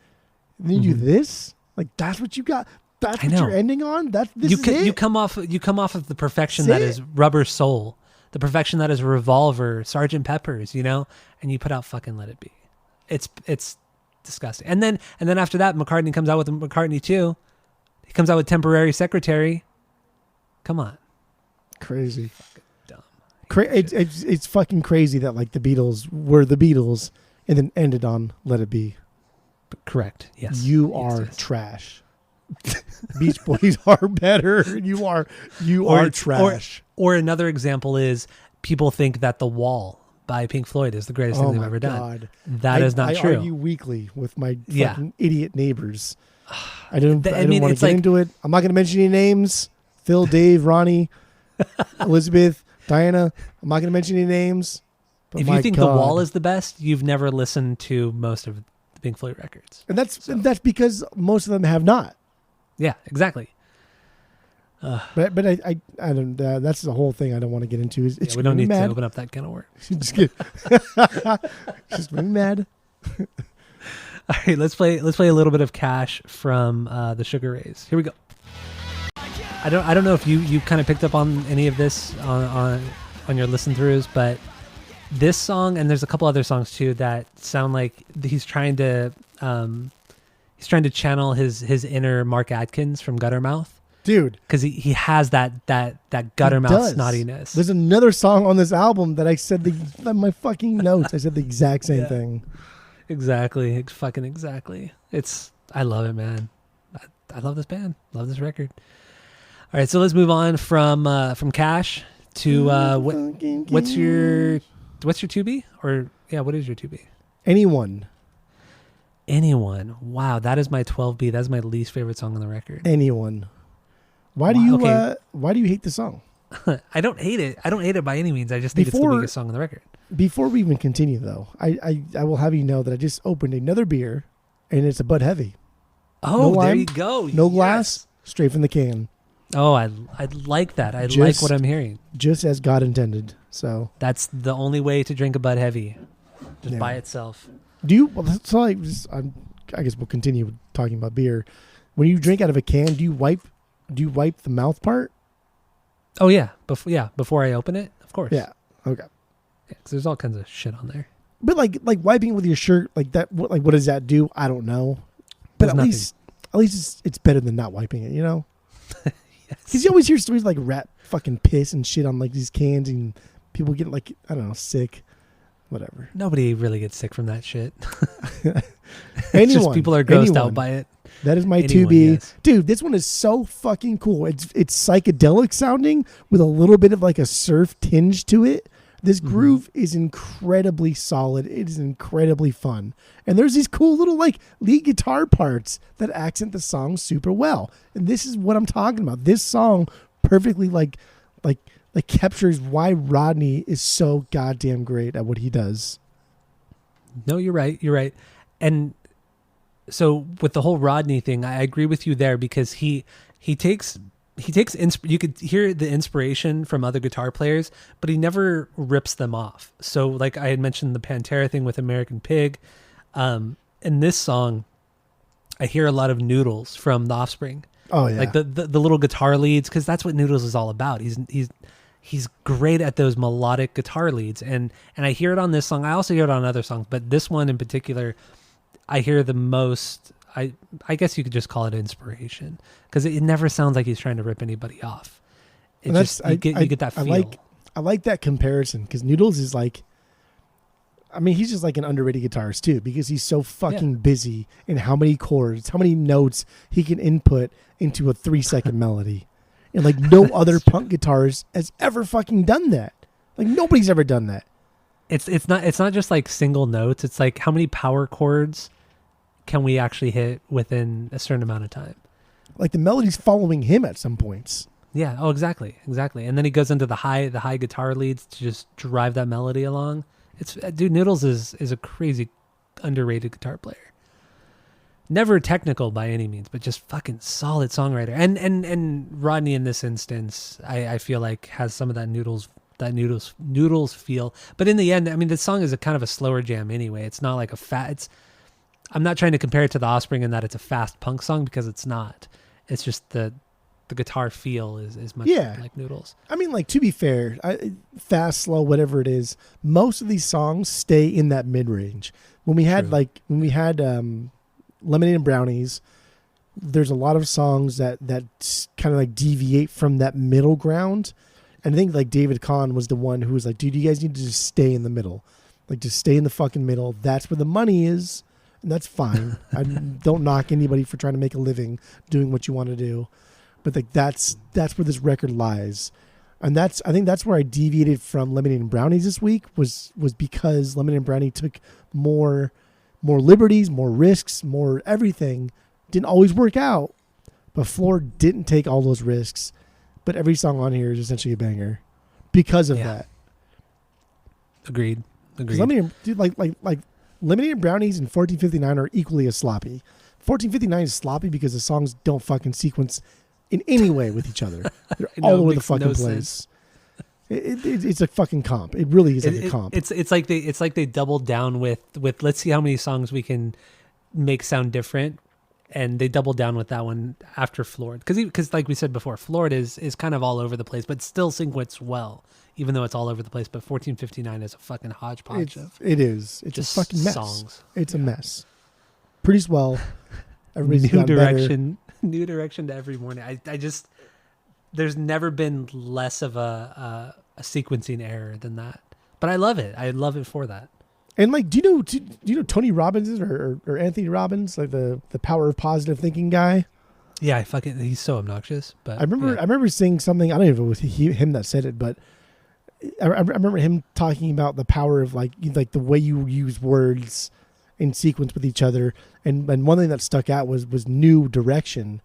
And then you do this? Like that's what you got? That's what you're ending on? You come off of the perfection that is Rubber Soul. the perfection that is Revolver, Sergeant Pepper's, you know, and you put out fucking Let It Be. It's disgusting. And then after that, McCartney comes out with McCartney 2. He comes out with Temporary Secretary. Come on. Crazy. Dumb. It's fucking crazy that like the Beatles were the Beatles and then ended on Let It Be. Correct. Yes. You Yes, are yes. trash. Beach Boys are better. You are trash. Or another example is people think that The Wall by Pink Floyd is the greatest thing they've ever done. That is not true. I argue weekly with my Yeah. fucking idiot neighbors. I don't want to it's get like- into it. I'm not going to mention any names. Phil, Dave, Ronnie, Elizabeth, Diana. I'm not going to mention any names. But If my you think God. The Wall is the best, you've never listened to most of the Pink Floyd records. and that's because most of them have not. Yeah, exactly. But I don't. That's the whole thing I don't want to get into. Is it's We don't gonna need be to mad. open up that can of worms. Just kidding. Just be mad. All right, let's play a little bit of Cash from the Sugar Rays. Here we go. I don't know if you kind of picked up on any of this on your listen throughs, but this song, and there's a couple other songs too that sound like he's trying to channel his inner Mark Atkins from Guttermouth, Dude, because he has that Guttermouth does. snottiness. There's another song on this album that I said my fucking notes. I said the exact same Yeah. thing. Exactly, fucking exactly. I love it, man. I love this band. Love this record. All right, so let's move on from Cash to what's your 2B? Or yeah, what is your 2B? Anyone. Wow, that is my 12B. That's my least favorite song on the record. Anyone. Why do Wow, you okay. why do you hate the song? I don't hate it. I don't hate it by any means. I just think it's the Before- weakest song on the record. Before we even continue though, I will have you know that I just opened another beer and it's a Bud Heavy. Oh, No there lime, you go. No Yes. glass, straight from the can. Oh, I like that. I like Just- what I'm hearing. Just as God intended. So That's the only way to drink a Bud Heavy, just Yeah. by itself. do you so I guess we'll continue talking about beer. When you drink out of a can, do you wipe the mouth part? Oh yeah, before I open it, of course. Yeah. Okay. Yeah, 'cause there's all kinds of shit on there. But like wiping it with your shirt like that, what does that do? I don't know. But Does at nothing. least it's better than not wiping it, you know? Yes. Because you always hear stories like rat fucking piss and shit on like these cans and people get like, I don't know, sick, whatever. Nobody really gets sick from that shit. It's Anyone, just people are grossed anyone. out by it. That is my Anyone, 2B. yes. Dude, this one is so fucking cool. It's psychedelic sounding with a little bit of like a surf tinge to it. This groove is incredibly solid. It is incredibly fun. And there's these cool little like lead guitar parts that accent the song super well. And this is what I'm talking about. This song perfectly like captures why Rodney is so goddamn great at what he does. No, you're right. You're right. And so with the whole Rodney thing, I agree with you there because he takes you could hear the inspiration from other guitar players, but he never rips them off. So like I had mentioned the Pantera thing with American Pig, in this song, I hear a lot of Noodles from The Offspring. Oh yeah. Like the little guitar leads, because that's what Noodles is all about. He's great at those melodic guitar leads, and I hear it on this song. I also hear it on other songs, but this one in particular, I hear the most. I guess you could just call it inspiration, because it never sounds like he's trying to rip anybody off. It And just you get that feel. I like that comparison because Noodles is like, I mean, he's just like an underrated guitarist too because he's so fucking busy in how many chords, how many notes he can input into a 3-second melody. And like no other punk guitarist has ever fucking done that. Like nobody's ever done that. It's not just like single notes. It's like how many power chords can we actually hit within a certain amount of time? Like the melody's following him at some points. Yeah. Oh, exactly. And then he goes into the high guitar leads to just drive that melody along. Dude, Noodles is a crazy underrated guitar player. Never technical by any means, but just fucking solid songwriter. And Rodney in this instance, I feel like has some of that Noodles feel. But in the end, I mean, the song is a kind of a slower jam anyway. It's not like I'm not trying to compare it to The Offspring in that it's a fast punk song, because it's not. It's just the the guitar feel is much Yeah. like Noodles. I mean, like, to be fair, fast, slow, whatever it is, most of these songs stay in that mid range. When we had Lemonade and Brownies, there's a lot of songs that kind of like deviate from that middle ground. And I think like David Kahn was the one who was like, dude, you guys need to just stay in the middle. Like, just stay in the fucking middle. That's where the money is. And that's fine. I don't knock anybody for trying to make a living doing what you want to do. But like that's where this record lies. And I think that's where I deviated from Lemonade and Brownies this week was because Lemonade and Brownie took more liberties, more risks, more everything. Didn't always work out. But Floor didn't take all those risks. But every song on here is essentially a banger because of that. Agreed. Lemonade, dude, like Lemonade and Brownies and 1459 are equally as sloppy. 1459 is sloppy because the songs don't fucking sequence in any way with each other. They're all over the fucking place. It's a fucking comp. It really is like a comp. It's like they doubled down with let's see how many songs we can make sound different, and they doubled down with that one after Floored because like we said before, Floored is kind of all over the place, but still sequenced well, even though it's all over the place. But 1459 is a fucking hodgepodge of it is. It's just a fucking mess. Songs. It's a mess. Produced well. Everybody's New gotten direction. New direction to every morning. I just there's never been less of a sequencing error than that. But I love it. I love it for that. And like, do you know Tony Robbins or Anthony Robbins, like the power of positive thinking guy? Yeah, he's so obnoxious. But I remember seeing something. I don't even know if it was him that said it, but I remember him talking about the power of like the way you use words in sequence with each other. And one thing that stuck out was new direction.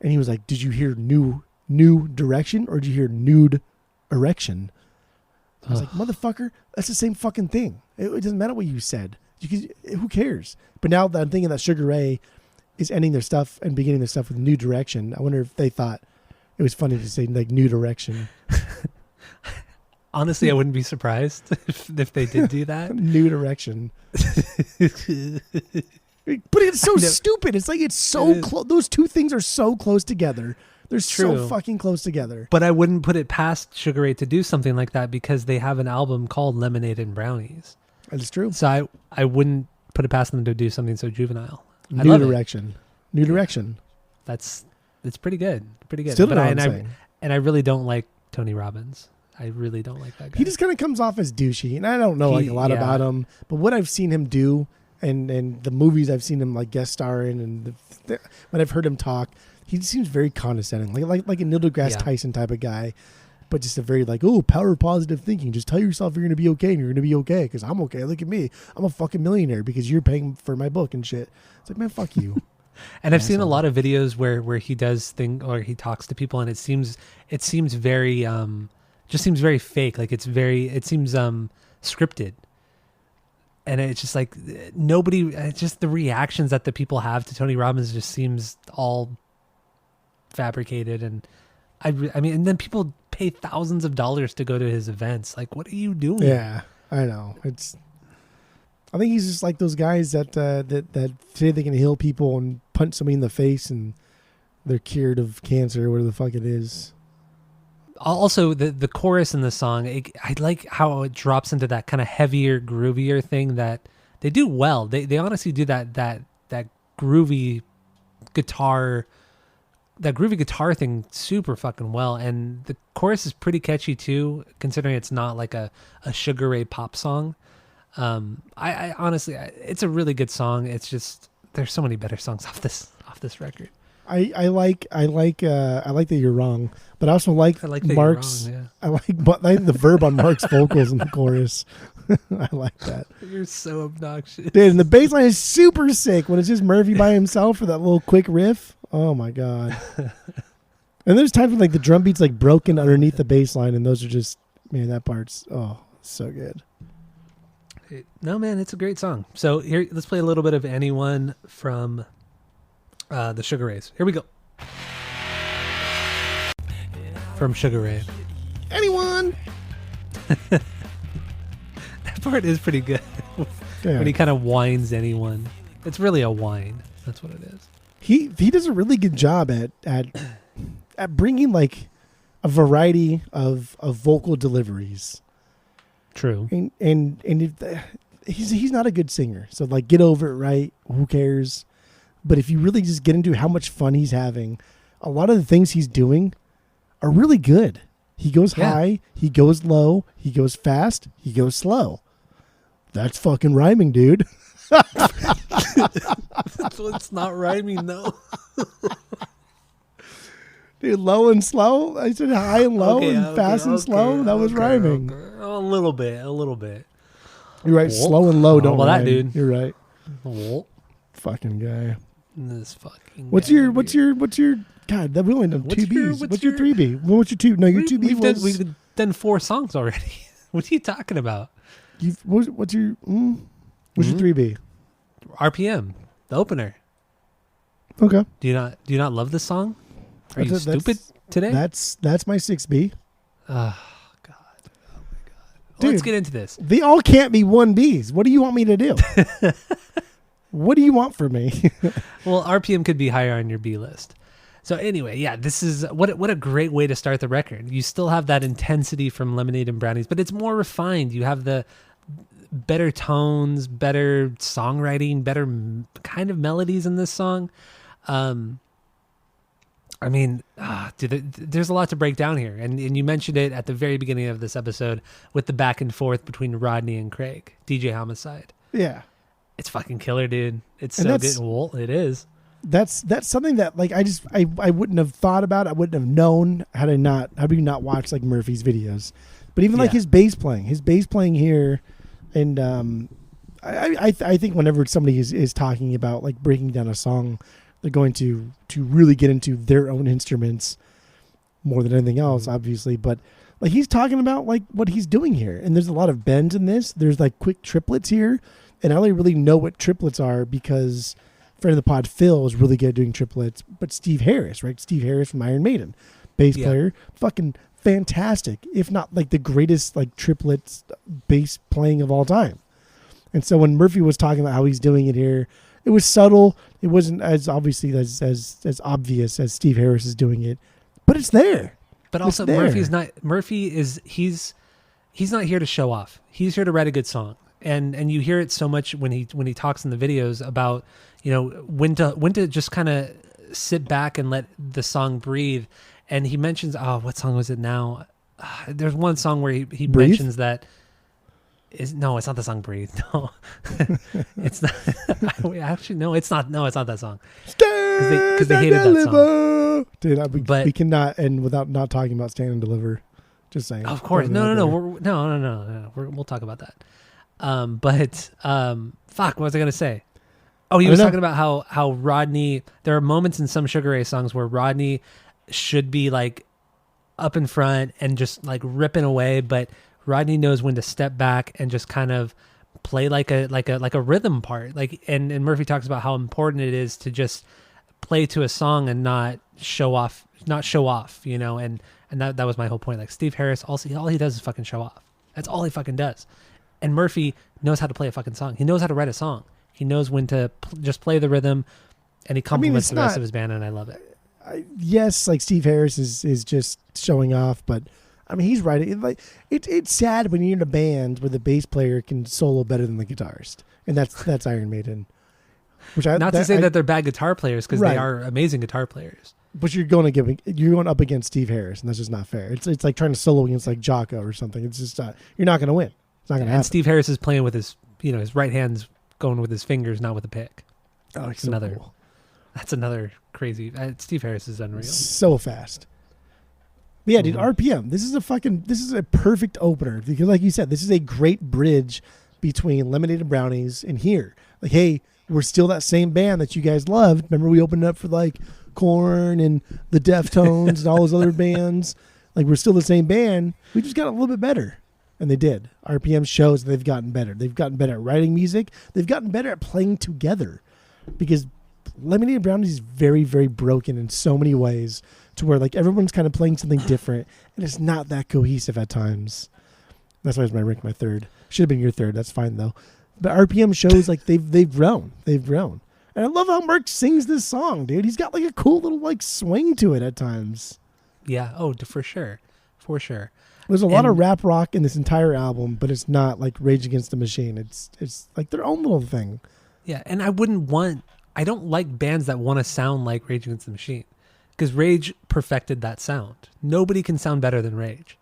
And he was like, "Did you hear new direction or did you hear nude erection?" I was like, "Motherfucker, that's the same fucking thing. It doesn't matter what you said. Who cares?" But now that I'm thinking that Sugar Ray is ending their stuff and beginning their stuff with new direction, I wonder if they thought it was funny to say like new direction. Honestly, I wouldn't be surprised if they did do that. New direction. But it's so stupid. It's like it's so close. Those two things are so close together. They're so fucking close together. But I wouldn't put it past Sugar Ray to do something like that because they have an album called Lemonade and Brownies. That's true. So I wouldn't put it past them to do something so juvenile. New direction. New direction. It's pretty good. Pretty good. Still what I'm saying. And I really don't like Tony Robbins. I really don't like that guy. He just kind of comes off as douchey, and I don't know like a lot about him. But what I've seen him do, and the movies I've seen him like guest star in, and when I've heard him talk, he seems very condescending, like a Neil deGrasse Tyson type of guy, but just a very like, oh, power of positive thinking. Just tell yourself you're going to be okay, and you're going to be okay because I'm okay. Look at me, I'm a fucking millionaire because you're paying for my book and shit. It's like, man, fuck you. And I've seen a lot of videos where he does or he talks to people, and it seems very just seems very fake. Like it seems scripted. And it's just like it's just the reactions that the people have to Tony Robbins just seems all fabricated. And I mean, and then people pay thousands of dollars to go to his events. Like, what are you doing? Yeah, I know. I think he's just like those guys that say they can heal people and punch somebody in the face and they're cured of cancer or whatever the fuck it is. Also, the chorus in the song, I like how it drops into that kind of heavier, groovier thing that they do well. They honestly do that groovy guitar, thing super fucking well. And the chorus is pretty catchy too, considering it's not like a Sugar Ray pop song. I honestly, it's a really good song. It's just there's so many better songs off this record. I like that you're wrong, but I also like Mark's. Wrong, yeah. I like the verb on Mark's vocals in the chorus. I like that. You're so obnoxious, dude. And the bass line is super sick when it's just Murphy by himself for that little quick riff. Oh my god! And there's times when like the drum beat's like broken underneath the bass line, and those are just that part's so good. No man, it's a great song. So here, let's play a little bit of Anyone from the Sugar Rays. Here we go. From Sugar Ray. Anyone? That part is pretty good. Yeah. When he kind of whines anyone. It's really a whine. That's what it is. He does a really good job at at bringing like a variety of vocal deliveries. True. And if he's not a good singer, so like get over it, right? Who cares? But if you really just get into how much fun he's having, a lot of the things he's doing are really good. He goes high, he goes low, he goes fast, he goes slow. That's fucking rhyming, dude. It's not rhyming though. Dude, low and slow. I said high and low and fast and slow. That was rhyming. Okay. A little bit. You're right. Slow and low don't that, rhyme. dude. You're right. Whoa. Fucking guy. This fucking. What's your God? That we only done two B's. What's your 3B? What's your two? No, your 2B was. We've done 4 songs already. What are you talking about? What's your? What's your 3B? RPM, the opener. Okay. Do you not love this song? Are you stupid today? That's my 6B. Oh God. Dude, let's get into this. They all can't be 1Bs. What do you want me to do? What do you want from me? Well, RPM could be higher on your B list. So anyway, yeah, this is what a great way to start the record. You still have that intensity from Lemonade and Brownies, but it's more refined. You have the better tones, better songwriting, better kind of melodies in this song. I mean, dude, there's a lot to break down here. And you mentioned it at the very beginning of this episode with the back and forth between Rodney and Craig, DJ Homicide. Yeah. It's fucking killer, dude. It's And so that's- good. Well, it is. That's something that like I wouldn't have thought about. I wouldn't have known had we not watched like Murphy's videos. But even like Yeah. his bass playing here, and I think whenever somebody is talking about like breaking down a song, they're going to really get into their own instruments more than anything else, obviously. But like he's talking about like what he's doing here, and there's a lot of bends in this. There's like quick triplets here, and I only really know what triplets are because friend of the pod Phil is really good at doing triplets. But Steve Harris, right? Steve Harris from Iron Maiden, bass player, fucking fantastic, if not like the greatest like triplets bass playing of all time. And so when Murphy was talking about how he's doing it here, it was subtle. It wasn't as obviously as obvious as Steve Harris is doing it, but it's there. But also It's there. He's not here to show off. He's here to write a good song. And you hear it so much when he talks in the videos about, you know, when to just kind of sit back and let the song breathe. And he mentions, what song was it now? There's one song where he Breathe? mentions that it's not the song Breathe. No, it's not. Actually, no, it's not. No, it's not that song. Because they hated that song. Dude, we cannot end without not talking about Stand and Deliver. Just saying. Of course. No. We'll talk about that. Fuck, what was I going to say? Oh, he was talking about how Rodney, there are moments in some Sugar Ray songs where Rodney should be like up in front and just like ripping away, but Rodney knows when to step back and just kind of play like a rhythm part. Like, and Murphy talks about how important it is to just play to a song and not show off, you know, and that was my whole point. Like Steve Harris, also, all he does is fucking show off. That's all he fucking does. And Murphy knows how to play a fucking song. He knows how to write a song. He knows when to just play the rhythm, and he complements the rest of his band, and I love it. Yes, like Steve Harris is just showing off, but I mean he's writing. Like it's sad when you're in a band where the bass player can solo better than the guitarist, and that's Iron Maiden. Not to say that they're bad guitar players, because they are amazing guitar players. But you're going up against Steve Harris, and that's just not fair. It's like trying to solo against like Jocko or something. It's just you're not going to win. It's not going to happen. And Steve Harris is playing with his right hand's going with his fingers, not with a pick. Oh, it's cool. That's another crazy. Steve Harris is unreal. So fast. But yeah, dude, RPM. This is a perfect opener because, like you said, this is a great bridge between Lemonade and Brownies and here. Like, hey, we're still that same band that you guys loved. Remember, we opened up for like Korn and the Deftones and all those other bands. Like, we're still the same band. We just got a little bit better. And they did. RPM shows they've gotten better. They've gotten better at writing music. They've gotten better at playing together. Because Lemonade and Brownies is very, very broken in so many ways to where like everyone's kind of playing something different and it's not that cohesive at times. That's why it's my third. Should have been your third. That's fine though. But RPM shows like they've grown. They've grown. And I love how Mark sings this song, dude. He's got like a cool little like swing to it at times. Yeah. Oh, for sure. For sure. There's a lot of And- rap rock in this entire album, but it's not like Rage Against the Machine. It's like their own little thing. Yeah. And I don't like bands that want to sound like Rage Against the Machine, because Rage perfected that sound. Nobody can sound better than Rage.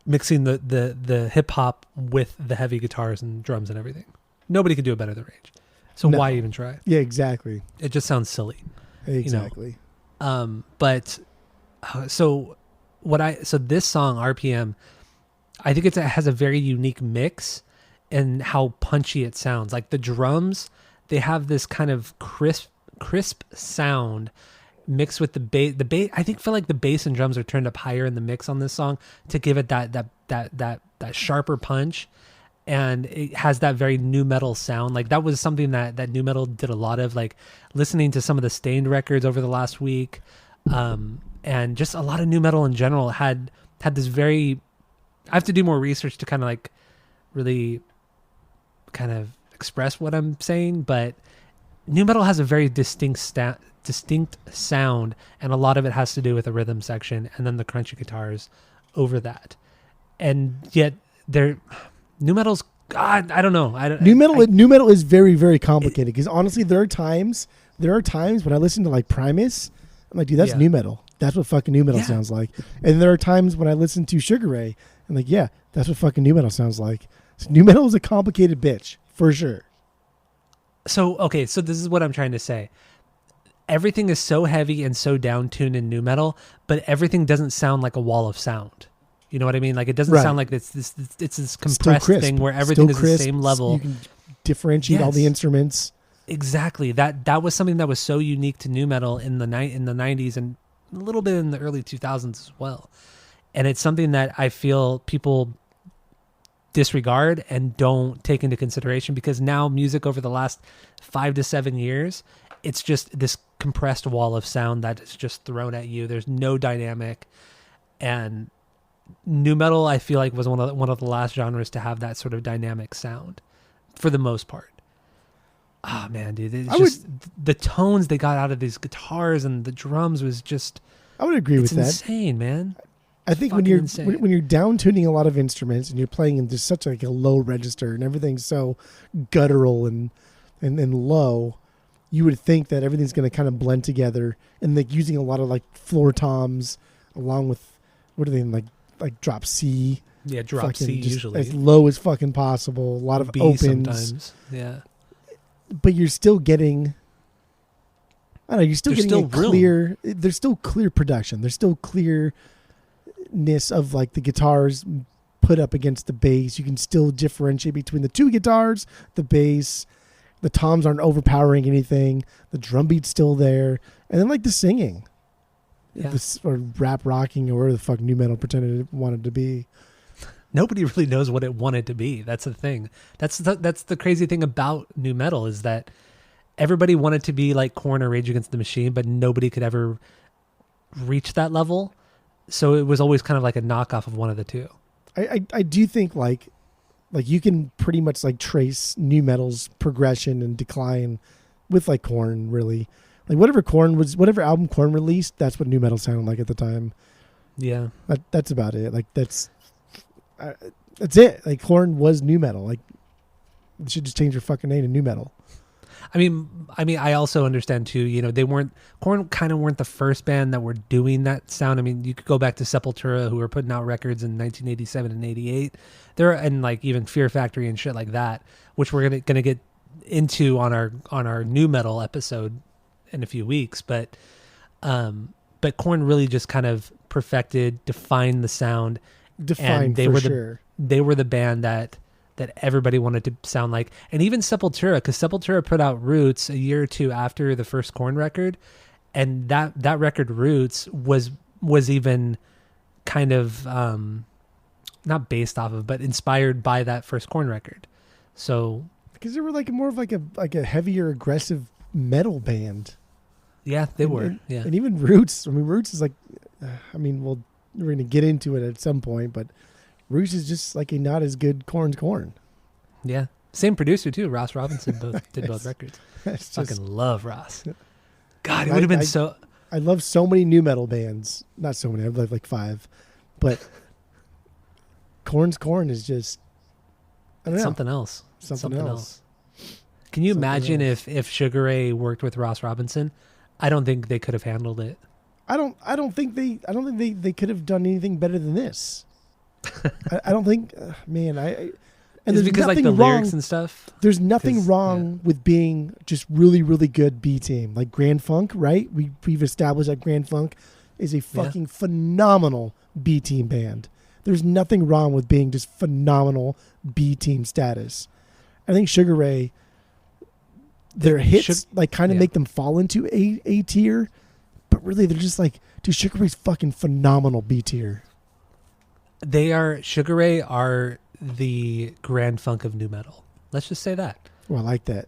Mixing the hip hop with the heavy guitars and drums and everything. Nobody can do it better than Rage. So No. why even try? Yeah, exactly. It just sounds silly. Exactly. But so this song RPM, I think it has a very unique mix in how punchy it sounds. Like the drums, they have this kind of crisp sound mixed with the bass. The bass, I feel like the bass and drums are turned up higher in the mix on this song to give it that sharper punch. And it has that very new metal sound. Like that was something that new metal did a lot of, like listening to some of the Stained records over the last week. And just a lot of new metal in general had this very, I have to do more research to kind of like really kind of express what I'm saying, but new metal has a very distinct sound, and a lot of it has to do with the rhythm section and then the crunchy guitars over that. And yet new metal's, God, I don't know. New metal is very, very complicated because honestly, there are times when I listen to like Primus, I'm like, dude, that's Yeah. new metal. That's what fucking new metal Yeah. sounds like. And there are times when I listen to Sugar Ray, I'm like, yeah, that's what fucking new metal sounds like. So new metal is a complicated bitch for sure. So this is what I'm trying to say. Everything is so heavy and so down-tuned in new metal, but everything doesn't sound like a wall of sound. You know what I mean? Like it doesn't Right. sound like it's this Still compressed crisp. thing where everything Still is crisp. the same level. You can differentiate all the Yes. instruments. Exactly. That was something that was so unique to new metal in the 90s and a little bit in the early 2000s as well. And it's something that I feel people disregard and don't take into consideration, because now music over the last 5 to 7 years, it's just this compressed wall of sound that is just thrown at you. There's no dynamic. And new metal, I feel like, was one of the last genres to have that sort of dynamic sound for the most part. Oh man, dude, it's the tones they got out of these guitars and the drums was just, I would agree it's with that. insane, man. I think when fucking you're insane. when you're down tuning a lot of instruments and you're playing in just such like a low register and everything's so guttural and low, you would think that everything's going to kind of blend together, and like using a lot of like floor toms along with, what are they, like drop C, Yeah, drop fucking C just usually. as low as fucking possible. A lot of B opens, sometimes. Yeah. but you're still getting. I don't know. You're still There's getting still a room. clear. There's still clear production. There's still clearness of like the guitars put up against the bass. You can still differentiate between the two guitars, the bass. The toms aren't overpowering anything. The drum beat's still there, and then like the singing, Yeah. or rap rocking, or whatever the fuck new metal pretended it wanted to be. Nobody really knows what it wanted to be. That's the thing. That's the crazy thing about new metal, is that everybody wanted to be like Korn or Rage Against the Machine, but nobody could ever reach that level. So it was always kind of like a knockoff of one of the two. I do think like you can pretty much like trace new metal's progression and decline with like Korn, really. Like whatever album Korn released, that's what new metal sounded like at the time. Yeah. That's about it. Like that's it. Like Korn was new metal. Like they should just change their fucking name to new metal. I mean, I also understand too, you know, Korn kind of weren't the first band that were doing that sound. I mean, you could go back to Sepultura, who were putting out records in 1987 and 88. And like even Fear Factory and shit like that, which we're gonna get into on our new metal episode in a few weeks. But Korn really just kind of defined the sound. Defined they for were sure. They were the band that everybody wanted to sound like. And even Sepultura, because Sepultura put out Roots a year or two after the first Korn record, and that record Roots was even kind of not based off of, but inspired by that first Korn record. So Because they were like more of like a heavier, aggressive metal band. yeah, they were. Yeah. And even Roots. I mean, Roots is like, we're going to get into it at some point, but Roots is just like a not as good Korn's Korn. Yeah. Same producer too. Ross Robinson did both records. It's Fucking just, love Ross. God, it I- would have been I- so. I love so many new metal bands. Not so many. I love like 5, but Korn's Korn is just I don't know. Something else. Something else. Can you Something imagine else. if Sugar Ray worked with Ross Robinson? I don't think they could have handled it. I don't think they could have done anything better than this. I don't think, man. And Is there's it because like nothing the wrong. lyrics and stuff? There's nothing 'Cause, wrong with being just really, really good B team, like Grand Funk, right? We've established that Grand Funk is a fucking phenomenal B team band. There's nothing wrong with being just phenomenal B team status. I think Sugar Ray, their hits like kind of make them fall into A tier, but really they're just like, dude, Sugar Ray's fucking phenomenal B tier. Sugar Ray are the Grand Funk of nu metal. Let's just say that. Well, I like that.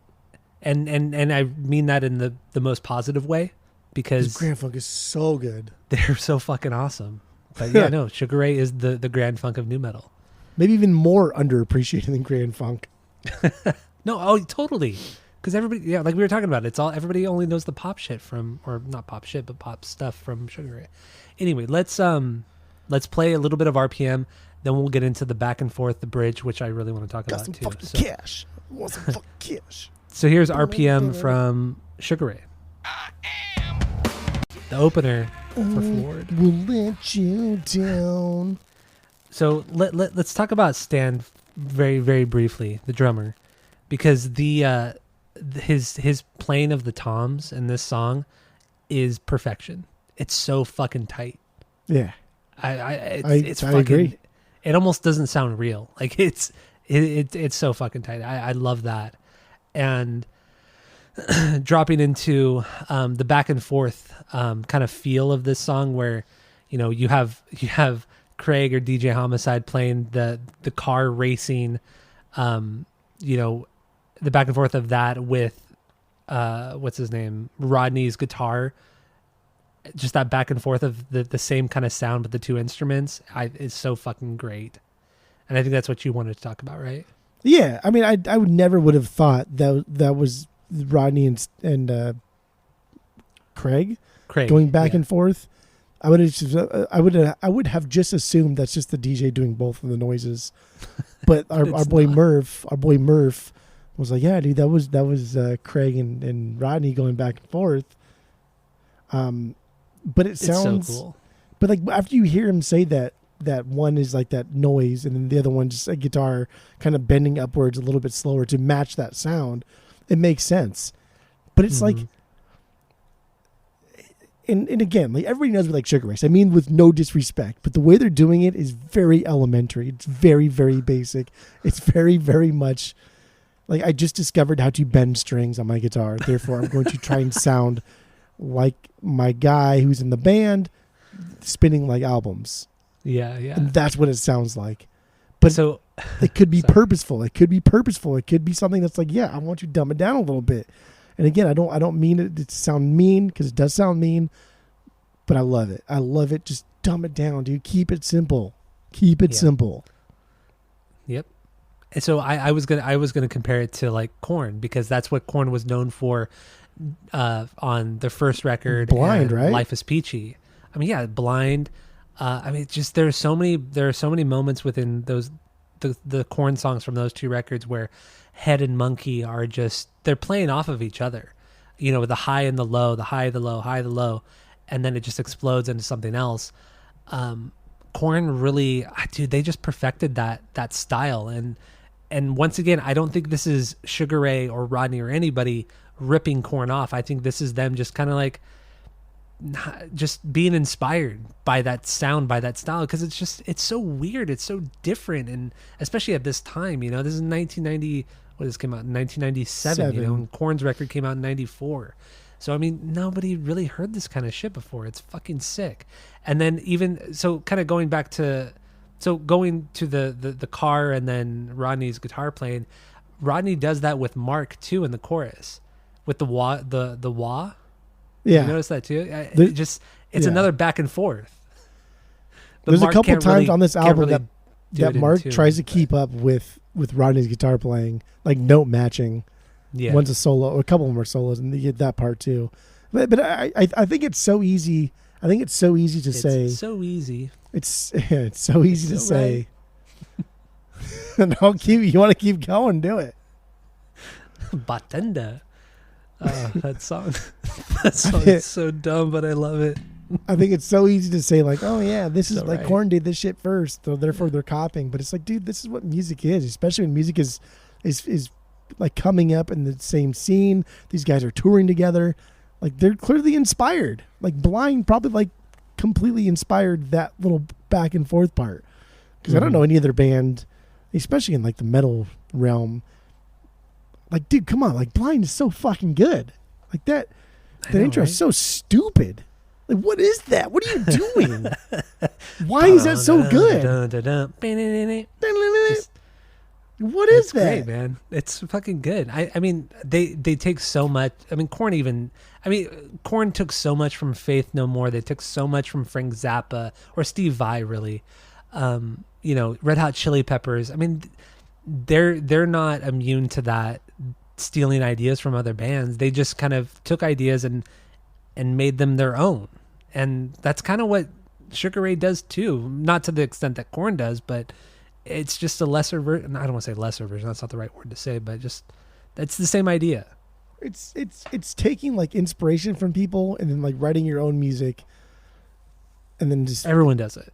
And I mean that in the most positive way, because Grand Funk is so good. they're so fucking awesome. But yeah, no, Sugar Ray is the Grand Funk of nu metal. Maybe even more underappreciated than Grand Funk. No, oh, totally. Because everybody, yeah, like we were talking about, everybody only knows the pop shit from, or not pop shit, but pop stuff from Sugar Ray. Anyway, let's play a little bit of RPM, then we'll get into the back and forth, the bridge, which I really want to talk Got about some too. fucking So, cash. Want some fucking cash. so here's RPM from Sugar Ray. The opener for Floored. We'll let you down. So let's talk about Stan very, very briefly, the drummer, because his playing of the toms in this song is perfection. It's so fucking tight. Yeah. It's I fucking, agree. It almost doesn't sound real. Like it's so fucking tight. I love that. And dropping into the back and forth kind of feel of this song, where you have Craig or DJ Homicide playing the car racing, the back and forth of that with what's his name, Rodney's guitar. Just that back and forth of the same kind of sound, but the two instruments is so fucking great. And I think that's what you wanted to talk about, right? Yeah. I mean, I would never would have thought that was Rodney and Craig going back and forth. I would have just assumed that's just the DJ doing both of the noises. But our boy Murph was like, yeah, dude, that was Craig and Rodney going back and forth. But it sounds so cool. But like after you hear him say that one is like that noise, and then the other one just a guitar kind of bending upwards a little bit slower to match that sound, it makes sense. But it's like, and again, like everybody knows we like Sugar Ray. I mean, with no disrespect, but the way they're doing it is very elementary. It's very, very basic. It's very, very much like I just discovered how to bend strings on my guitar. Therefore, I'm going to try and sound like my guy who's in the band spinning like albums. Yeah. And that's what it sounds like. But so it could be purposeful. It could be something that's like, yeah, I want you to dumb it down a little bit. And again, I don't mean it to sound mean, because it does sound mean, but I love it. I love it. Just dumb it down, dude. Keep it simple. Simple. Yep. And so I was gonna compare it to like Korn, because that's what Korn was known for on their first record, Blind, right? Life is Peachy. I mean, yeah, Blind. I mean, just there are so many moments within those the Korn songs from those two records where Head and Monkey are just, they're playing off of each other, with the high and the low, the high, the low, high, the low, and then it just explodes into something else. Korn really, dude, they just perfected that style. And once again, I don't think this is Sugar Ray or Rodney or anybody ripping Korn off. I think this is them just kind of like just being inspired by that sound, by that style, because it's so weird, it's so different, and especially at this time, this is 1990. This came out in 1997, and Korn's record came out in 94. So I mean, nobody really heard this kind of shit before. It's fucking sick. And then even so, kind of going to the car and then Rodney's guitar playing. Rodney does that with Mark too in the chorus with the wah. Yeah, you notice that too. It's another back and forth. But there's Mark a couple times really, on this album that Mark tries to but keep up with Rodney's guitar playing, like note matching. Yeah. One's a solo, or a couple of them are solos, and you get that part too. But I think it's so easy. I think it's so easy to say. It's so easy. It's so easy to so say. No, you want to keep going? Do it. Batenda. That song. That song is so dumb, but I love it. I think it's so easy to say like, oh yeah, this is So like right. Korn did this shit first, so therefore they're copying. But it's like, dude, this is what music is, especially when music is like coming up in the same scene. These guys are touring together, like they're clearly inspired. Like Blind probably like completely inspired that little back and forth part, because I don't know any other band, especially in like the metal realm. Like, dude, come on, like Blind is so fucking good. Like that intro is so stupid. Like, what is that? What are you doing? Why is that so good? What is It's that? great, man. It's fucking good. I mean, they take so much. I mean, Korn took so much from Faith No More. They took so much from Frank Zappa or Steve Vai, really. Red Hot Chili Peppers. I mean, they're not immune to that, stealing ideas from other bands. They just kind of took ideas and made them their own. And that's kind of what Sugar Ray does too. Not to the extent that Korn does, but it's just a lesser version. I don't want to say lesser version. That's not the right word to say, but just that's the same idea. It's taking like inspiration from people and then like writing your own music, and then just Everyone does it.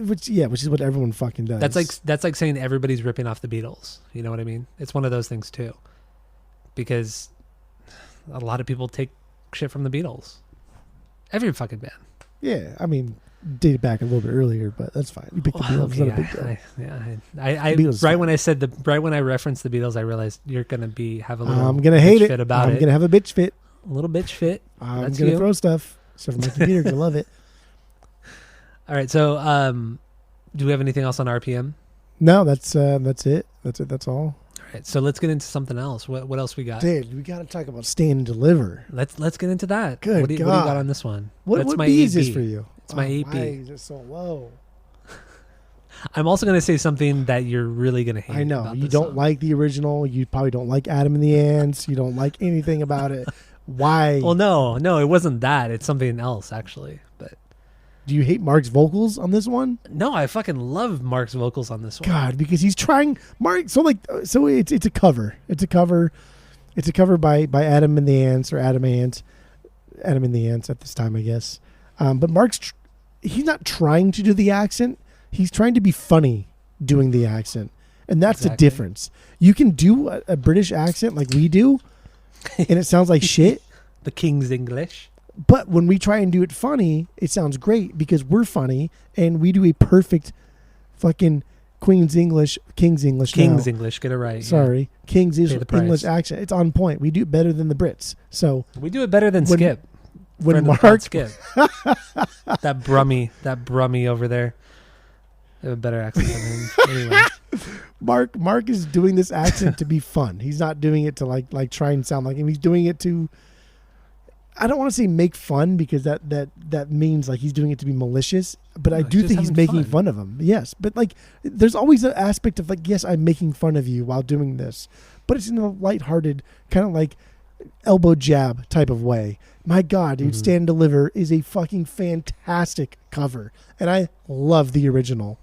which is what everyone fucking does. That's like saying everybody's ripping off the Beatles. You know what I mean? It's one of those things too, because a lot of people take shit from the Beatles. Every fucking band. yeah. I mean, dated back a little bit earlier, but that's fine. You picked the Beatles. It's not a big deal. Right when I referenced the Beatles, I realized you're gonna have a little. I'm gonna hate bitch it. fit about I'm it. gonna have a bitch fit. A little bitch fit. I'm That's gonna you. throw stuff. So from my computer, I love it. All right. So, do we have anything else on RPM? No, that's it. That's all. All right. So let's get into something else. What else we got? Dude, we got to talk about Stand and Deliver. Let's get into that. Good what do you God. got on this one? What That's my B is 8B. this for you? It's my 8B. Why is it so low? I'm also going to say something that you're really going to hate. I know. about You this don't song. like the original. You probably don't like Adam and the Ants. You don't like anything about it. Why? Well, no, it wasn't that. It's something else, actually. But Do you hate Mark's vocals on this one? no, I fucking love Mark's vocals on this one. God, because he's trying Mark. So it's a cover. It's a cover. It's a cover by Adam and the Ants, or Adam and the Ants at this time, I guess. But Mark's he's not trying to do the accent. He's trying to be funny doing the accent, and that's the Exactly. difference. You can do a British accent like we do, and it sounds like shit. The King's English. But when we try and do it funny, it sounds great because we're funny and we do a perfect fucking King's English. King's now. English. Get it right. Sorry, King's Pay the price. English accent. It's on point. We do it better than the Brits. So Yeah. We do it better than When- Skip. when Friend of the pod, Mark, Skip. that Brummy over there. They have a better accent than him. Anyway. Mark is doing this accent to be fun. He's not doing it to like try and sound like him. He's doing it to. I don't want to say make fun because that means like he's doing it to be malicious. But I No, do he's think just he's having making fun. fun of him. Yes, but like there's always an aspect of like, yes, I'm making fun of you while doing this, but it's in a lighthearted kind of like elbow jab type of way. My God, dude, Mhm. Stand and Deliver is a fucking fantastic cover, and I love the original.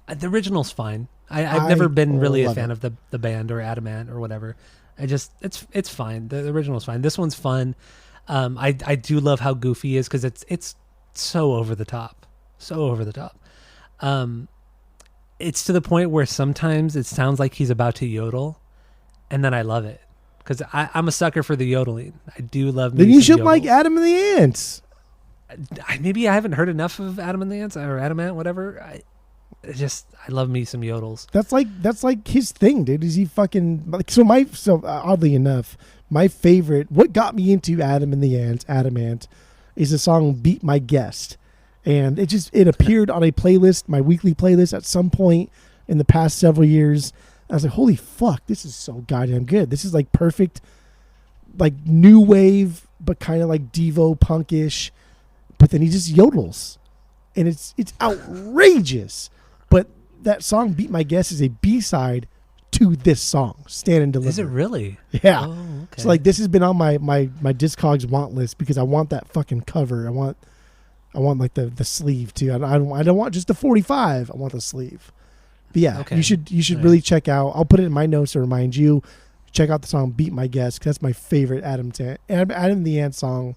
The original's fine. I've I never been really a love fan it. of the band or Adamant or whatever. It's fine. The original's fine. This one's fun. I do love how goofy he is because it's so over the top. So over the top. It's to the point where sometimes it sounds like he's about to yodel, and then I love it because I'm a sucker for the yodeling. I do love. Then me you some should like yodels. Adam and the Ants. Maybe I haven't heard enough of Adam and the Ants or Adamant, whatever. I love me some yodels. That's like his thing, dude. Is he fucking like so oddly enough, my favorite what got me into Adam and the Ants, Adamant, is the song Beat My Guest. And it appeared on a playlist, my weekly playlist at some point in the past several years. I was like, holy fuck, this is so goddamn good. This is like perfect, like new wave, but kind of like Devo punkish. But then he just yodels. And it's outrageous. But that song Beat My Guest is a B-side to this song, Stand and Deliver. Is it really? Yeah. Oh, okay. So like this has been on my Discogs want list because I want that fucking cover. I want like the sleeve too. I don't want just the 45. I want the sleeve. But yeah, Okay. you should All really right. check out. I'll put it in my notes to remind you. Check out the song "Beat My Guest" 'cause that's my favorite Adam the Ant song.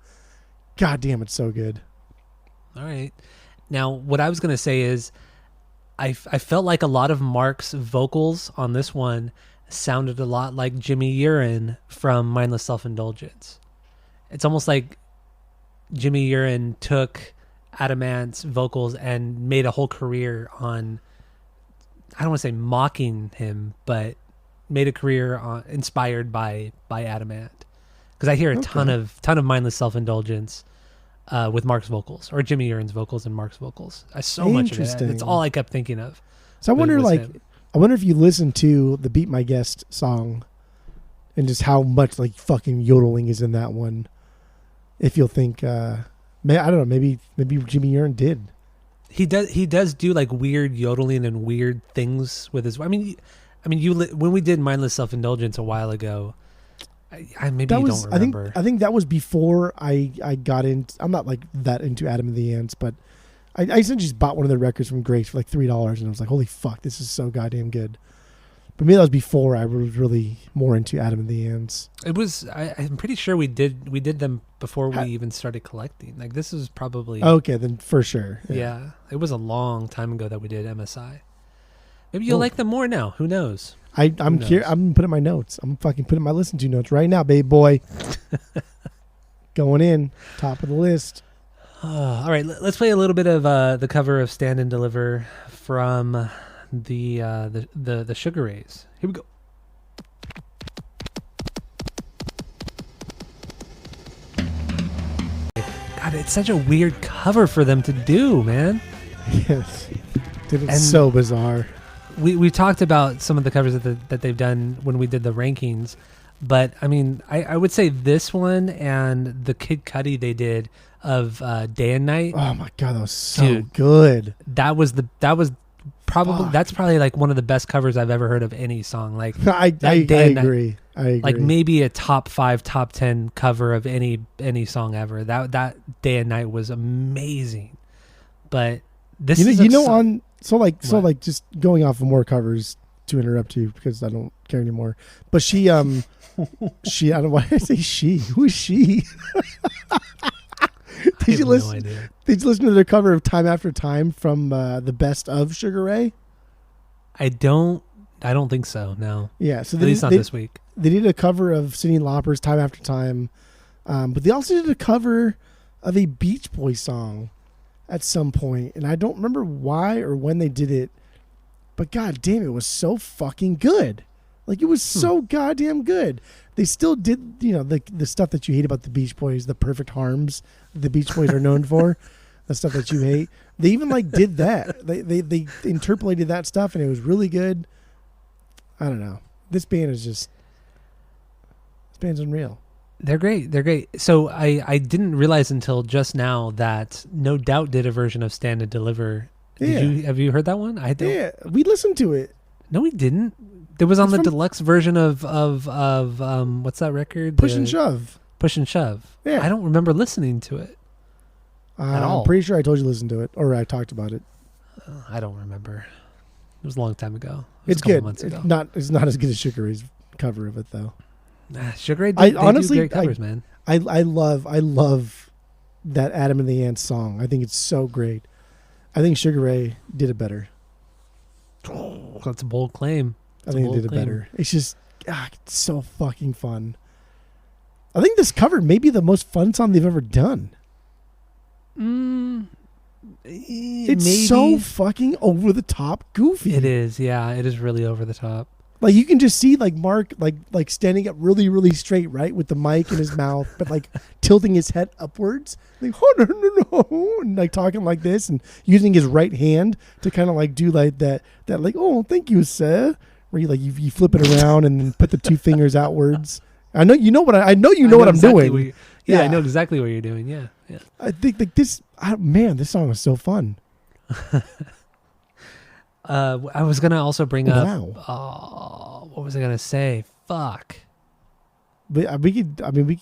God damn, it's so good. All right. Now, what I was going to say is I felt like a lot of Mark's vocals on this one sounded a lot like Jimmy Urine from Mindless Self-Indulgence. It's almost like Jimmy Urine took Adam Ant's vocals and made a whole career on, I don't want to say mocking him, but made a career on, inspired by Adam Ant. Because I hear a ton of Mindless Self-Indulgence with Mark's vocals, or Jimmy Urine's vocals and Mark's vocals. So much of it. Interesting. It's all I kept thinking of. So I But it wonder, was like, him. I wonder if you listen to the "Beat My Guest" song, and just how much like fucking yodeling is in that one. If you'll think, I don't know, maybe Jimmy Urine did. He does do like weird yodeling and weird things with his. I mean, when we did Mindless Self-Indulgence a while ago, I maybe That you was, don't remember. I think that was before I got into. I'm not like that into Adam and the Ants, but I essentially just bought one of their records from Grace for like $3, and I was like, holy fuck, this is so goddamn good. But maybe that was before I was really more into Adam and the Ants. It was. I'm pretty sure we did them before we even started collecting. Like this was probably. Okay, then for sure. Yeah, it was a long time ago that we did MSI. Maybe you'll Cool. like them more now. Who knows? I'm knows? here. I'm putting my notes. I'm fucking putting my listen to notes right now, baby boy. Going in top of the list. All right, let's play a little bit of the cover of "Stand and Deliver" from the Sugar Rays. Here we go. God, it's such a weird cover for them to do, man. Yes, dude, it's And- so bizarre. We talked about some of the covers that they've done when we did the rankings, but I mean, I would say this one and the Kid Cudi they did of Day and Night. Oh my god, that was so Dude. good. That was probably Fuck. that's probably like one of the best covers I've ever heard of any song. Like I Day and Night- agree. I agree. like maybe a top 5, top 10 cover of any song ever. That Day and Night was amazing. But this is you know so- on so What? like just going off of more covers to interrupt you because I don't care anymore. But she she I don't why did I say she? Who is she? I Did you have listen? no idea. Did you listen to their cover of "Time After Time" from the Best of Sugar Ray? I don't think so. No, Yeah, so at least not this week. they did a cover of Cyndi Lauper's "Time After Time," but they also did a cover of a Beach Boys song at some point, and I don't remember why or when they did it. But god damn, it was so fucking good. Like it was so goddamn good. They still did, the stuff that you hate about the Beach Boys, the perfect harms the Beach Boys are known for, the stuff that you hate. They even like did that. They interpolated that stuff, and it was really good. I don't know. This band's unreal. They're great. They're great. So I didn't realize until just now that No Doubt did a version of "Stand and Deliver." Yeah. Have you heard that one? I don't. Yeah, we listened to it. No, we didn't. There was on It's the from- deluxe version of what's that record? Push and Shove. Push and Shove. Yeah. I don't remember listening to it. At all. I'm pretty sure I told you to listen to it, or I talked about it. I don't remember. It was a long time ago. It was It's a couple good. months ago. It's not as good as Sugar Ray's cover of it though. Sugar Ray. I They honestly- do great covers, man. I love that Adam and the Ants song. I think it's so great. I think Sugar Ray did it better. That's a bold claim. I think bold they did it claim. better. It's just it's so fucking fun. I think this cover may be the most fun song they've ever done. It's Maybe. so fucking over the top goofy. It is. Yeah, it is really over the top. Like you can just see like Mark like standing up really, really straight, right, with the mic in his mouth, but like tilting his head upwards, like oh no, and like talking like this and using his right hand to kind of like do like that like oh thank you sir, where you flip it around and then put the two fingers outwards. I know you know what I know what I'm exactly doing. what you- yeah, I know exactly what you're doing. Yeah, yeah. I think like this man, this song is so fun. I was gonna also bring up. Wow. What was I gonna say? Fuck. But we could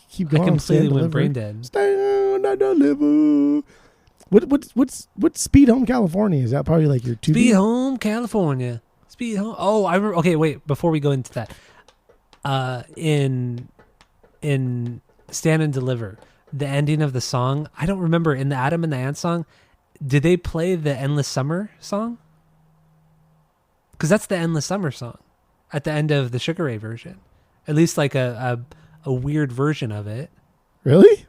keep I going. completely Stand went Deliver. brain dead. Stand and deliver. What's Speed Home California? Is that probably like your two? Speed Home California. Speed Home. Oh, I remember. Okay, wait. Before we go into that, in Stand and Deliver, the ending of the song. I don't remember in the Adam and the Ant song. Did they play the Endless Summer song? Because that's the Endless Summer song at the end of the Sugar Ray version. At least like a weird version of it. Really?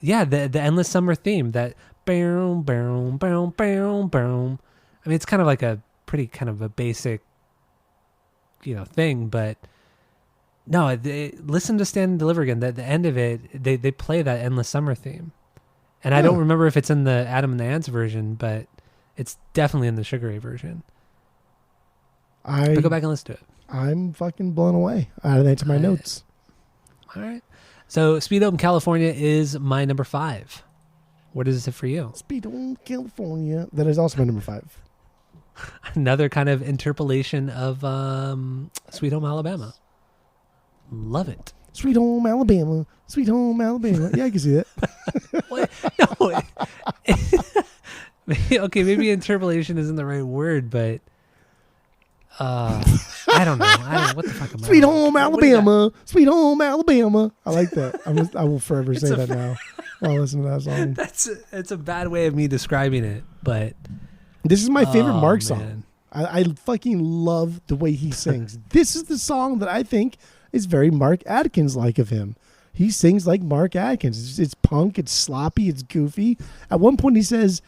Yeah, the Endless Summer theme. That boom, boom, boom, boom, boom. I mean, it's kind of like a pretty kind of a basic, thing. But no, listen to Stand and Deliver again. The end of it, they play that Endless Summer theme. And I don't remember if it's in the Adam and the Ants version, but it's definitely in the Sugar Ray version. But go back and listen to it. I'm fucking blown away. I added that to my notes. All right. So Speed Home California is my number 5. What is it for you? Speed Home California. That is also my number 5. Another kind of interpolation of Sweet Home Alabama. Love it. Sweet Home Alabama. Sweet Home Alabama. Yeah, I can see that. What? No. Okay, maybe interpolation isn't the right word, but I don't know. What the fuck am I? Sweet Home Alabama. Sweet Home Alabama. I like that. I will forever say that now while I listen to that song. It's a bad way of me describing it, but This is my favorite Mark song. man. I fucking love the way he sings. This is the song that I think is very Mark Adkins like of him. He sings like Mark Adkins. It's punk, it's sloppy, it's goofy. At one point he says,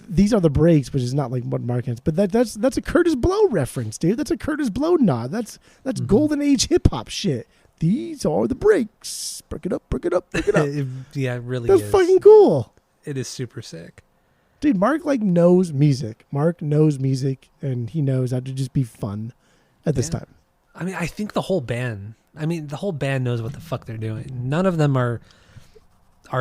"These are the breaks," which is not like what Mark Adkins, but that's a Curtis Blow reference, dude. That's a Curtis Blow nod. That's golden age hip hop shit. These are the breaks. Break it up, break it up, break it up. Yeah, it really That's is. fucking cool. It is super sick. Dude, Mark knows music. Mark knows music, and he knows how to just be fun at this time. I mean, I think the whole band knows what the fuck they're doing. None of them are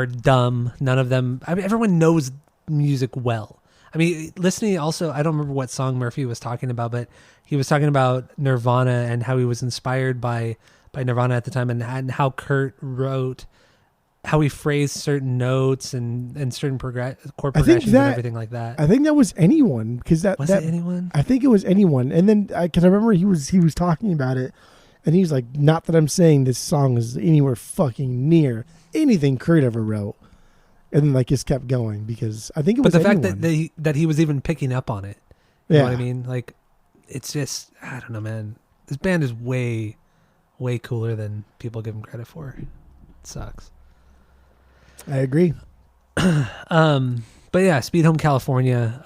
dumb. None of them, everyone knows music well. I mean, listening also, I don't remember what song Murphy was talking about, but he was talking about Nirvana and how he was inspired by Nirvana at the time, and how Kurt wrote, how he phrased certain notes and certain chord progressions and everything like that. I think that was Anyone, because Was it Anyone? I think it was Anyone, and then because I remember he was talking about it, and he was like, "Not that I'm saying this song is anywhere fucking near anything Kurt ever wrote," and then like just kept going because I think it was. But the Anyone. fact that he was even picking up on it, you know what I mean? Like, it's just, I don't know, man. This band is way cooler than people give them credit for. It sucks. I agree. But yeah, Speed Home California.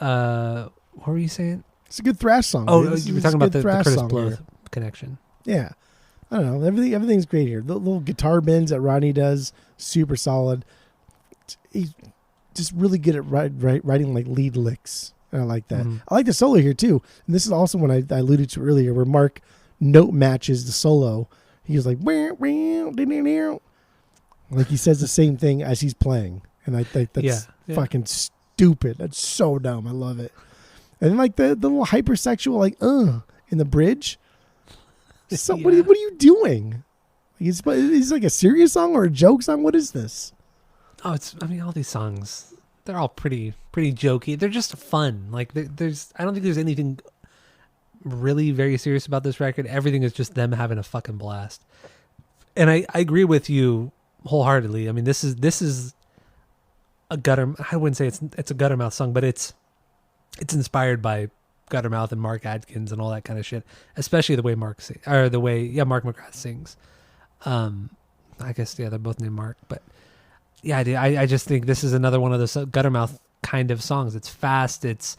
What were you saying? It's a good thrash song. Oh, dude. you were It's talking a about good the thrash Curtis song Blow here. connection. Yeah, I don't know. Everything's great here. The little guitar bends that Ronnie does, super solid. He's just really good at writing like lead licks, and I like that. Mhm. I like the solo here too. And this is also when I alluded to earlier, where Mark note matches the solo. He was like, "Wah, wah, ding, ding, ding." Like he says the same thing as he's playing, and I think that's Yeah. fucking stupid. That's so dumb. I love it. And then like the little hypersexual like in the bridge. So what are you doing? Is like a serious song or a joke song? What is this? Oh, all these songs, they're all pretty jokey. They're just fun. Like I don't think there's anything really very serious about this record. Everything is just them having a fucking blast. And I agree with you wholeheartedly. I mean, this is a gutter. I wouldn't say it's a Guttermouth song, but it's inspired by Guttermouth and Mark Adkins and all that kind of shit. Especially the way Mark McGrath sings. I guess they're both named Mark, but yeah, I just think this is another one of those Guttermouth kind of songs. It's fast. It's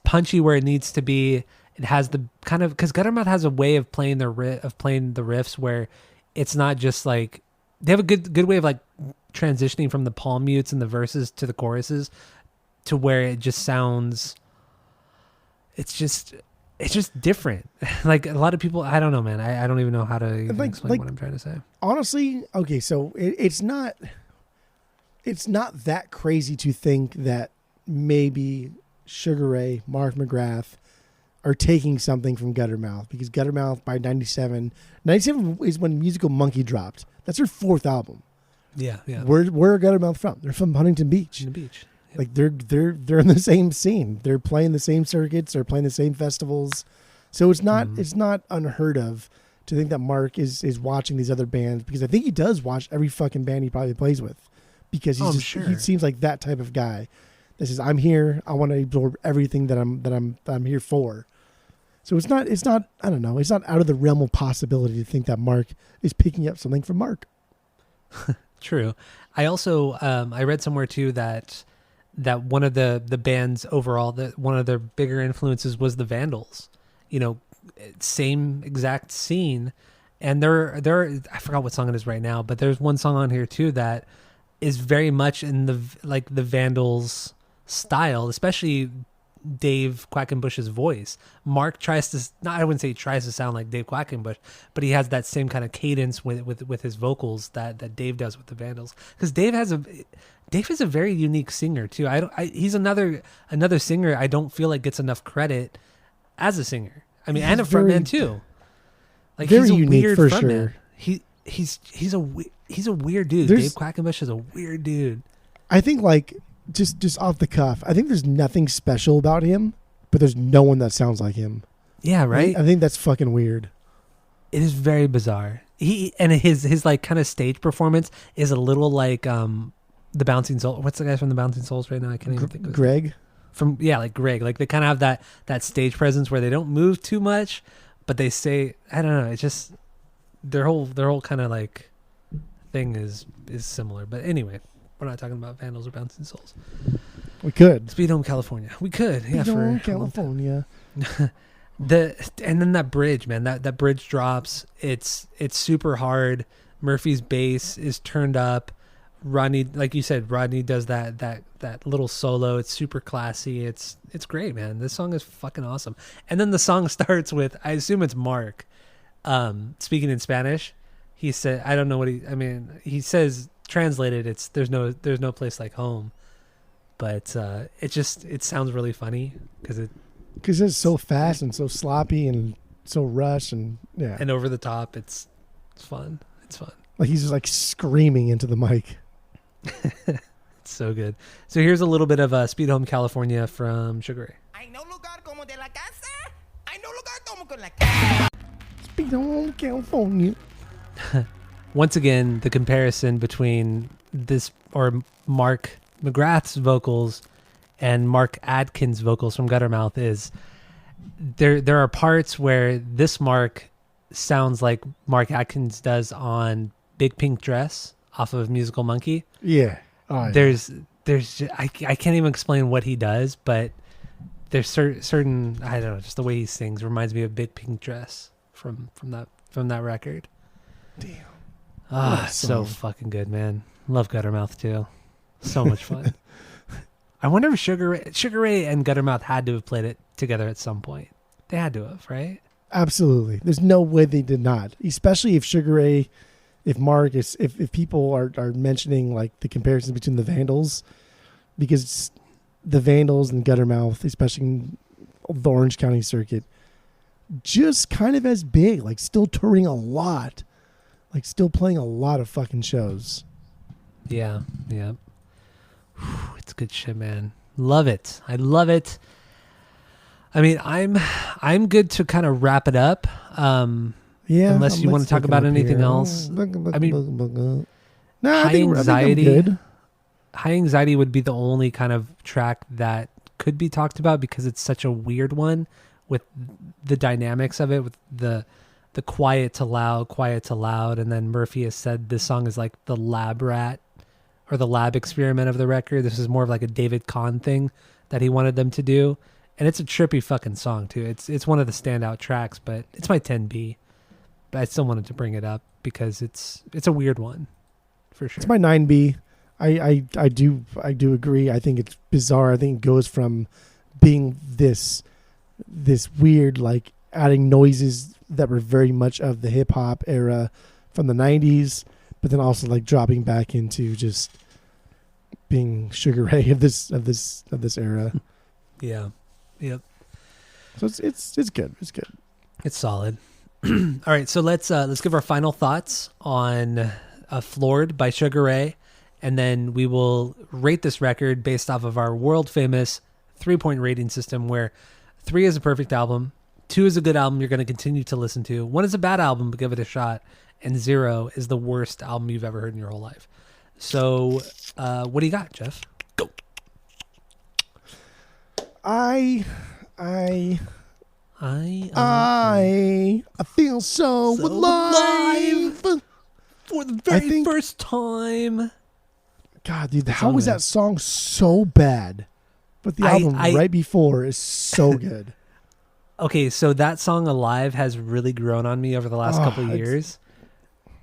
punchy where it needs to be. It has the kind of, because Guttermouth has a way of playing the riffs where it's not just like, they have a good way of like transitioning from the palm mutes and the verses to the choruses to where it just sounds, it's just different. Like a lot of people, I don't know, man. I don't even know how to even explain what I'm trying to say. Honestly, okay, so it's not that crazy to think that maybe Sugar Ray, Mark McGrath, are taking something from Guttermouth, because Guttermouth by 97 is when Musical Monkey dropped. That's their 4th album. Yeah. Where are Guttermouth from? They're from Huntington Beach. In the beach. Yep. Like they're in the same scene. They're playing the same circuits. They're playing the same festivals. So it's not unheard of to think that Mark is watching these other bands, because I think he does watch every fucking band he probably plays with, because he seems like that type of guy that says, I'm here, I want to absorb everything that I'm here for. So it's not I don't know, it's not out of the realm of possibility to think that Mark is picking up something from Mark. True. I also I read somewhere too that one of the band's overall, that one of their bigger influences was the Vandals. You know, same exact scene, and there I forgot what song it is right now, but there's one song on here too that is very much in the Vandals style, especially Dave Quackenbush's voice. Mark tries to, I wouldn't say he tries to sound like Dave Quackenbush, but he has that same kind of cadence with his vocals that Dave does with the Vandals. Because Dave is a very unique singer too. He's another singer I don't feel like gets enough credit as a singer. I mean, and a frontman too. Like, very he's a unique weird for frontman. sure. He's a weird dude. Dave Quackenbush is a weird dude. I think, like, just off the cuff, I think there's nothing special about him, but there's no one that sounds like him. Yeah, right. I think that's fucking weird. It is very bizarre. His like kind of stage performance is a little like the Bouncing Souls. What's the guy from the Bouncing Souls right now? I can't even think of his Greg. Like Greg. Like, they kind of have that stage presence where they don't move too much, but they say, I don't know. It's just their whole kind of like thing is similar. But anyway, we're not talking about Vandals or Bouncing Souls. We could. Speed Home California. We could. Yeah, Speed Home for California. And then that bridge, man. That bridge drops. It's super hard. Murphy's bass is turned up. Rodney, like you said, Rodney does that little solo. It's super classy. It's great, man. This song is fucking awesome. And then the song starts with, I assume it's Mark, speaking in Spanish. He said, I don't know what he says, translated, it's there's no place like home. But it sounds really funny because it's so fast and so sloppy and so rushed and yeah, and over the top. It's fun. It's fun. Like, he's just like screaming into the mic. It's so good. So here's a little bit of Speed Home California from Sugar Ray. Hay no lugar como de la casa. Hay no lugar como con la casa. Speed Home California. Once again, the comparison between Mark McGrath's vocals and Mark Adkins' vocals from Guttermouth is there are parts where this Mark sounds like Mark Adkins does on Big Pink Dress off of Musical Monkey. Yeah. Oh, yeah. There's I can't even explain what he does, but there's certain, I don't know, just the way he sings reminds me of Big Pink Dress from that record. Damn. So fucking good, man. Love Guttermouth too. So much fun. I wonder if Sugar Ray and Guttermouth had to have played it together at some point. They had to have, right? Absolutely. There's no way they did not. Especially if Sugar Ray, if Mark, if people are mentioning like the comparisons between the Vandals, because the Vandals and Guttermouth, especially in the Orange County circuit, just kind of as big, like still touring a lot, like still playing a lot of fucking shows. Yeah. Whew, it's good shit, man. Love it. I love it. I mean, I'm good to kind of wrap it up. Yeah. Unless you want to talk about anything else. I mean, no, High Anxiety. I think I'm good. High Anxiety would be the only kind of track that could be talked about because it's such a weird one with the dynamics of it, with the quiet to loud. And then Murphy has said this song is like the lab rat or the lab experiment of the record. This is more of like a David Kahn thing that he wanted them to do. And it's a trippy fucking song too. It's one of the standout tracks, but it's my 10B. But I still wanted to bring it up because it's a weird one for sure. It's my 9B. I do agree. I think it's bizarre. I think it goes from being this weird, like adding noises that were very much of the hip hop era from the 90s, but then also like dropping back into just being Sugar Ray of this era. Yeah. Yep. So it's good. It's good. It's solid. All right, so let's give our final thoughts on Floored by Sugar Ray, and then we will rate this record based off of our world famous 3-point rating system, where 3 is a perfect album, 2 is a good album you're going to continue to listen to, 1 is a bad album but give it a shot, and 0 is the worst album you've ever heard in your whole life. So what do you got, Jeff? Go. I feel so alive for the very first time. God, dude, how was that song so bad? But the album right before is so good. Okay, so that song Alive has really grown on me over the last couple of years.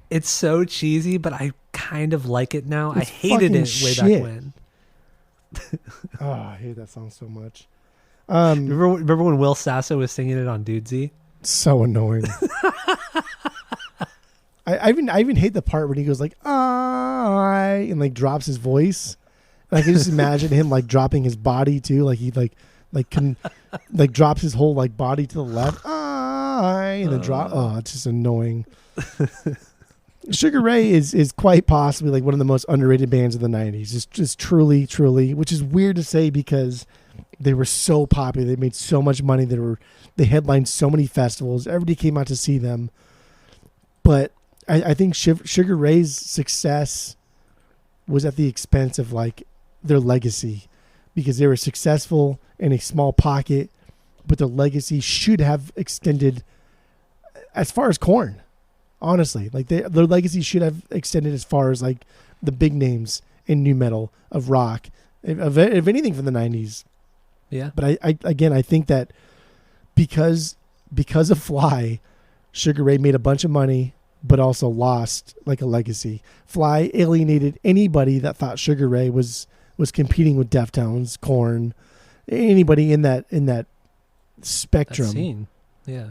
It's so cheesy, but I kind of like it now. I hated it way back when. I hate that song so much. Remember when Will Sasso was singing it on Dudesy? So annoying. I even hate the part when he goes like and like drops his voice. And I can just imagine him like dropping his body too, like he can like drops his whole like body to the left. And then drop. Oh, it's just annoying. Sugar Ray is quite possibly like one of the most underrated bands of the 90s. Just truly, which is weird to say because they were so popular. They made so much money. They headlined so many festivals. Everybody came out to see them. But I think Sugar Ray's success was at the expense of like their legacy, because they were successful in a small pocket, but their legacy should have extended as far as Korn. Honestly, like their legacy should have extended as far as like the big names in nu metal, of rock, of anything from the 90s. Yeah. But I think that because of Fly, Sugar Ray made a bunch of money, but also lost like a legacy. Fly alienated anybody that thought Sugar Ray was competing with Deftones, Korn, anybody in that spectrum. That scene. Yeah.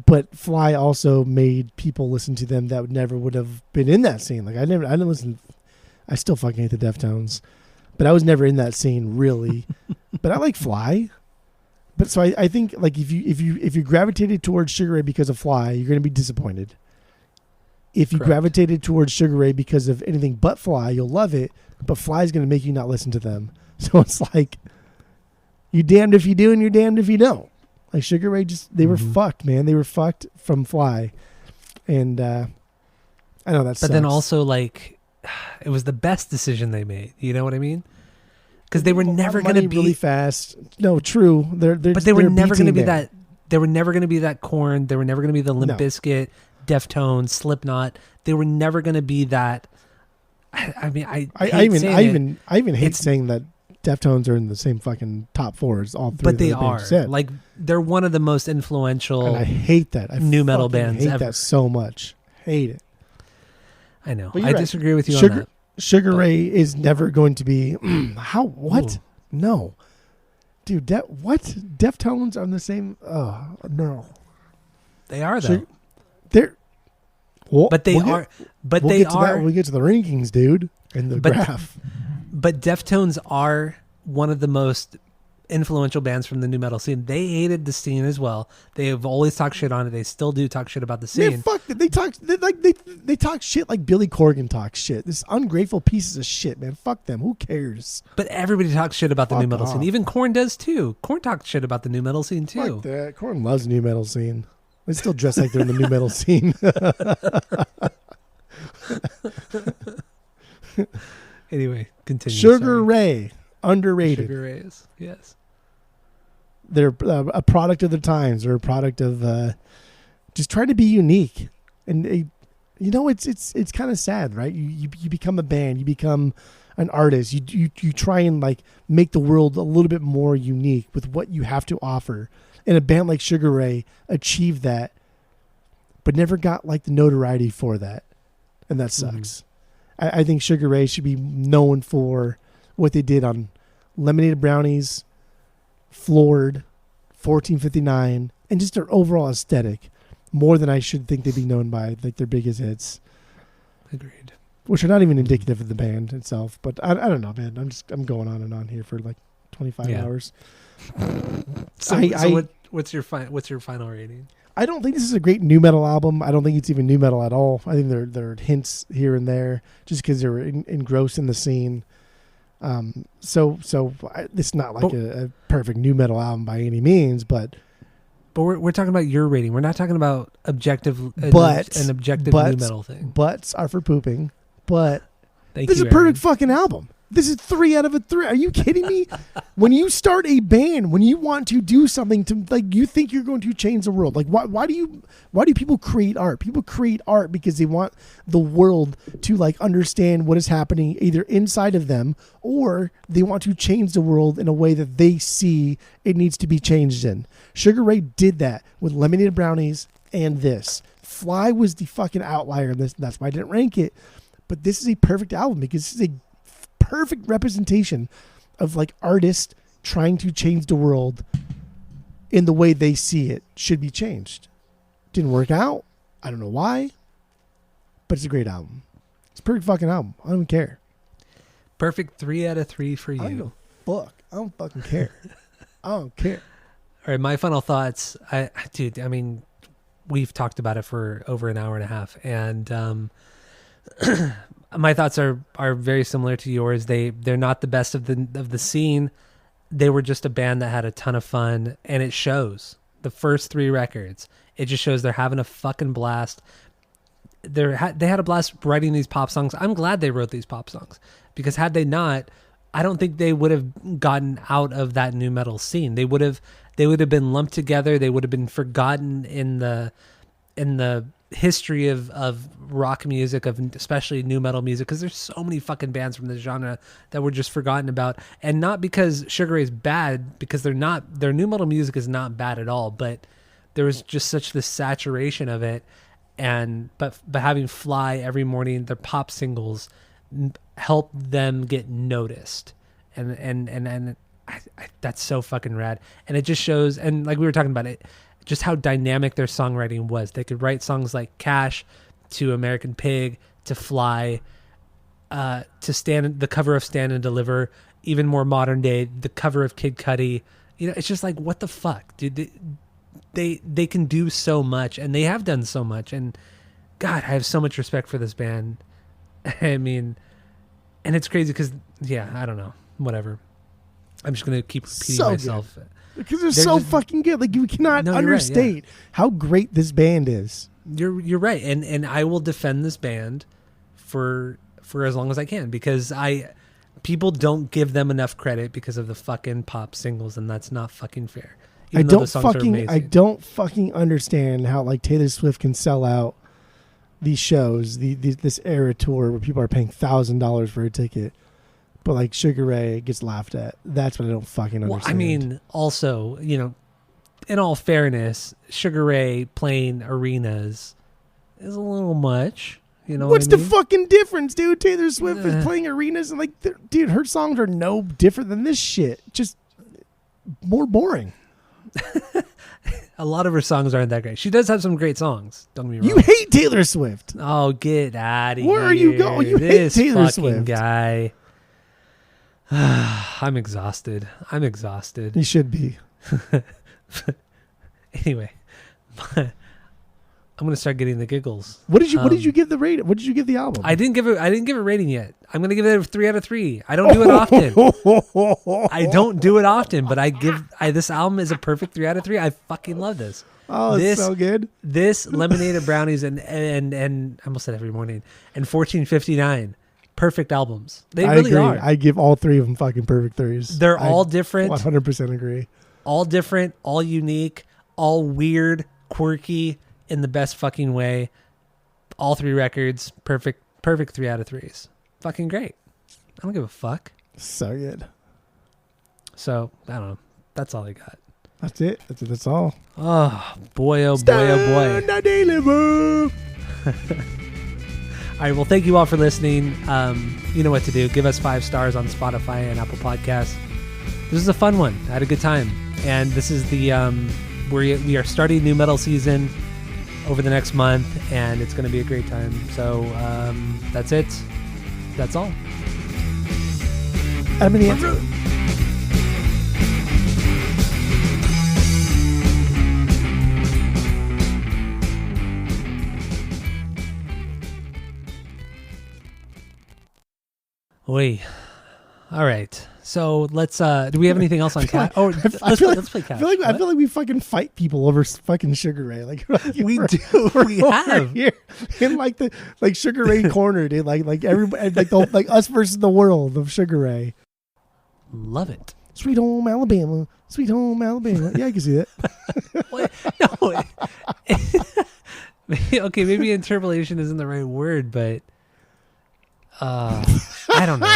But Fly also made people listen to them that never would have been in that scene. Like I didn't listen. I still fucking hate the Deftones, but I was never in that scene really. But I like Fly. But so I think like if you gravitated towards Sugar Ray because of Fly, you're going to be disappointed. If you gravitated towards Sugar Ray because of anything but Fly, you'll love it. But Fly is going to make you not listen to them. So it's like you're damned if you do and you're damned if you don't. Like Sugar Ray they were fucked, man. They were fucked from Fly. And I know that sucks. But then also like it was the best decision they made. You know what I mean? Because they were never going to be really fast. No, true. But they were never going to be that. They were never going to be that Korn. They were never going to be the Limp Bizkit, Deftones, Slipknot. They were never going to be that. I mean, I even hate saying that Deftones are in the same fucking top 4 as all three. But they of the are said. like they're one of the most influential. And I hate that. I nu metal bands hate ever. that so much. Hate it. I know. I disagree with you on that. Sugar Ray is never going to be what? Ooh. No. Dude, what? Deftones are the same no. They are though. They're but they are but they are when we get to the rankings, dude, and the graph. But Deftones are one of the most influential bands from the nu metal scene. They hated the scene as well. They have always talked shit on it. They still do talk shit about the scene. Man, fuck it. They talk shit like Billy Corgan talks shit. This ungrateful pieces of shit, man. Fuck them. Who cares? But everybody talks shit about the nu metal scene. Even Korn does too. Korn talks shit about the nu metal scene too. Fuck that. Korn loves the nu metal scene. They still dress like they're in the nu metal scene. Anyway, continue. Sugar Ray, underrated. Sugar Rays, yes. They're a product of their times. They're a product of just trying to be unique. And it's kind of sad, right? You become a band, you become an artist. You try and like make the world a little bit more unique with what you have to offer. And a band like Sugar Ray achieved that, but never got like the notoriety for that, and that sucks. Mm-hmm. I think Sugar Ray should be known for what they did on Lemonade Brownies, Floored, 1459, and just their overall aesthetic, more than I should think they'd be known by like their biggest hits. Agreed. Which are not even indicative of the band itself. But I don't know, man. I'm going on and on here for like 25 hours. So what's your final rating? I don't think this is a great new metal album. I don't think it's even new metal at all. I think there are hints here and there just because they're engrossed in the scene. So it's not like a perfect new metal album by any means, but we're talking about your rating. We're not talking about an objective new metal thing. Butts are for pooping. But Thank this you, is a Aaron. perfect fucking album. This is 3 out of 3. Are you kidding me? When you start a band, when you want to do something to like, you think you're going to change the world. Like, why do people create art? People create art because they want the world to like understand what is happening either inside of them, or they want to change the world in a way that they see it needs to be changed in. Sugar Ray did that with Lemonade and Brownies and this. Fly was the fucking outlier in this. That's why I didn't rank it. But this is a perfect album because this is a perfect representation of like artists trying to change the world in the way they see it should be changed. Didn't work out. I don't know why, but it's a great album. It's a perfect fucking album. I don't even care. Perfect 3 out of 3 for you. I don't give a fuck. I don't fucking care. I don't care. All right, my final thoughts. I mean, we've talked about it for over an hour and a half, and my thoughts are very similar to yours. They're not the best of the scene. They were just a band that had a ton of fun, and it shows. The first 3 records, it just shows they're having a fucking blast. They had a blast writing these pop songs. I'm glad they wrote these pop songs, because had they not, I don't think they would have gotten out of that new metal scene. They would have been lumped together. They would have been forgotten in the history of rock music, of especially new metal music, because there's so many fucking bands from this genre that were just forgotten about. And not because Sugar Ray's bad, because their new metal music is not bad at all, but there was just such this saturation of it. And but having Fly every morning, their pop singles help them get noticed, and I, that's so fucking rad. And it just shows, and like we were talking about it, just how dynamic their songwriting was. They could write songs like Cash, to American Pig, to Fly, to the cover of Stand and Deliver, even more modern day, the cover of Kid Cudi. You know, it's just like, what the fuck, dude? They can do so much, and they have done so much. And God, I have so much respect for this band. I mean, and it's crazy because, yeah, I don't know, whatever. I'm just gonna keep repeating So myself. good. Because they're so fucking good. Like, you cannot understate how great this band is. You're right, and I will defend this band for as long as I can, because people don't give them enough credit because of the fucking pop singles, and that's not fucking fair. I don't fucking understand how like Taylor Swift can sell out these shows, this era tour where people are paying $1,000 for a ticket, but like Sugar Ray gets laughed at. That's what I don't fucking understand. Well, I mean, also, you know, in all fairness, Sugar Ray playing arenas is a little much. You know, what's what I the mean? fucking difference, dude? Taylor Swift is playing arenas, and like, dude, her songs are no different than this shit. Just more boring. A lot of her songs aren't that great. She does have some great songs. Don't get me wrong. You hate Taylor Swift. Oh, get out of here. Where are you going? You hate This Taylor fucking Swift. guy. I'm exhausted. You should be. Anyway, I'm gonna start getting the giggles. What did you give the rating? What did you give the album? I didn't give a rating yet. I'm gonna give it a 3 out of 3. I don't do it often. I don't do it often, but this album is a perfect 3 out of 3. I fucking love this. Oh, it's so good. This Lemonade and Brownies and I almost said Every Morning and 1459, perfect albums. They really agree. are. I give all 3 of them fucking perfect 3s. They're all different. 100% agree. All different, all unique, all weird, quirky in the best fucking way. All 3 records, perfect 3 out of 3s. Fucking great. I don't give a fuck. So good. So, I don't know. That's all I got. That's it. That's all. Oh, boy, oh, boy, oh, boy. Stand and deliver. All right, well, thank you all for listening. You know what to do. Give us 5 stars on Spotify and Apple Podcasts. This is a fun one. I had a good time. And this is the we are starting new metal season over the next month, and it's going to be a great time. So that's it. That's all. I'm in the intro. Wait. All right. So let's. Do we have anything else on cat? Oh, let's play cat. I feel like we fucking fight people over fucking Sugar Ray. Like We we're- do. we're We over have. here in like the Sugar Ray corner, dude. Like everybody, like us versus the world of Sugar Ray. Love it. Sweet home Alabama, sweet home Alabama. Yeah, I can see that. What? No. Okay, maybe interpolation isn't the right word, but I don't know.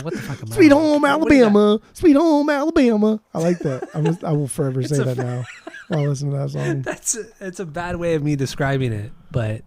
What the fuck am I? Sweet home What do you got? Alabama, sweet home Alabama. I like that. I will forever say a that now. While I listen to that song. It's a bad way of me describing it, but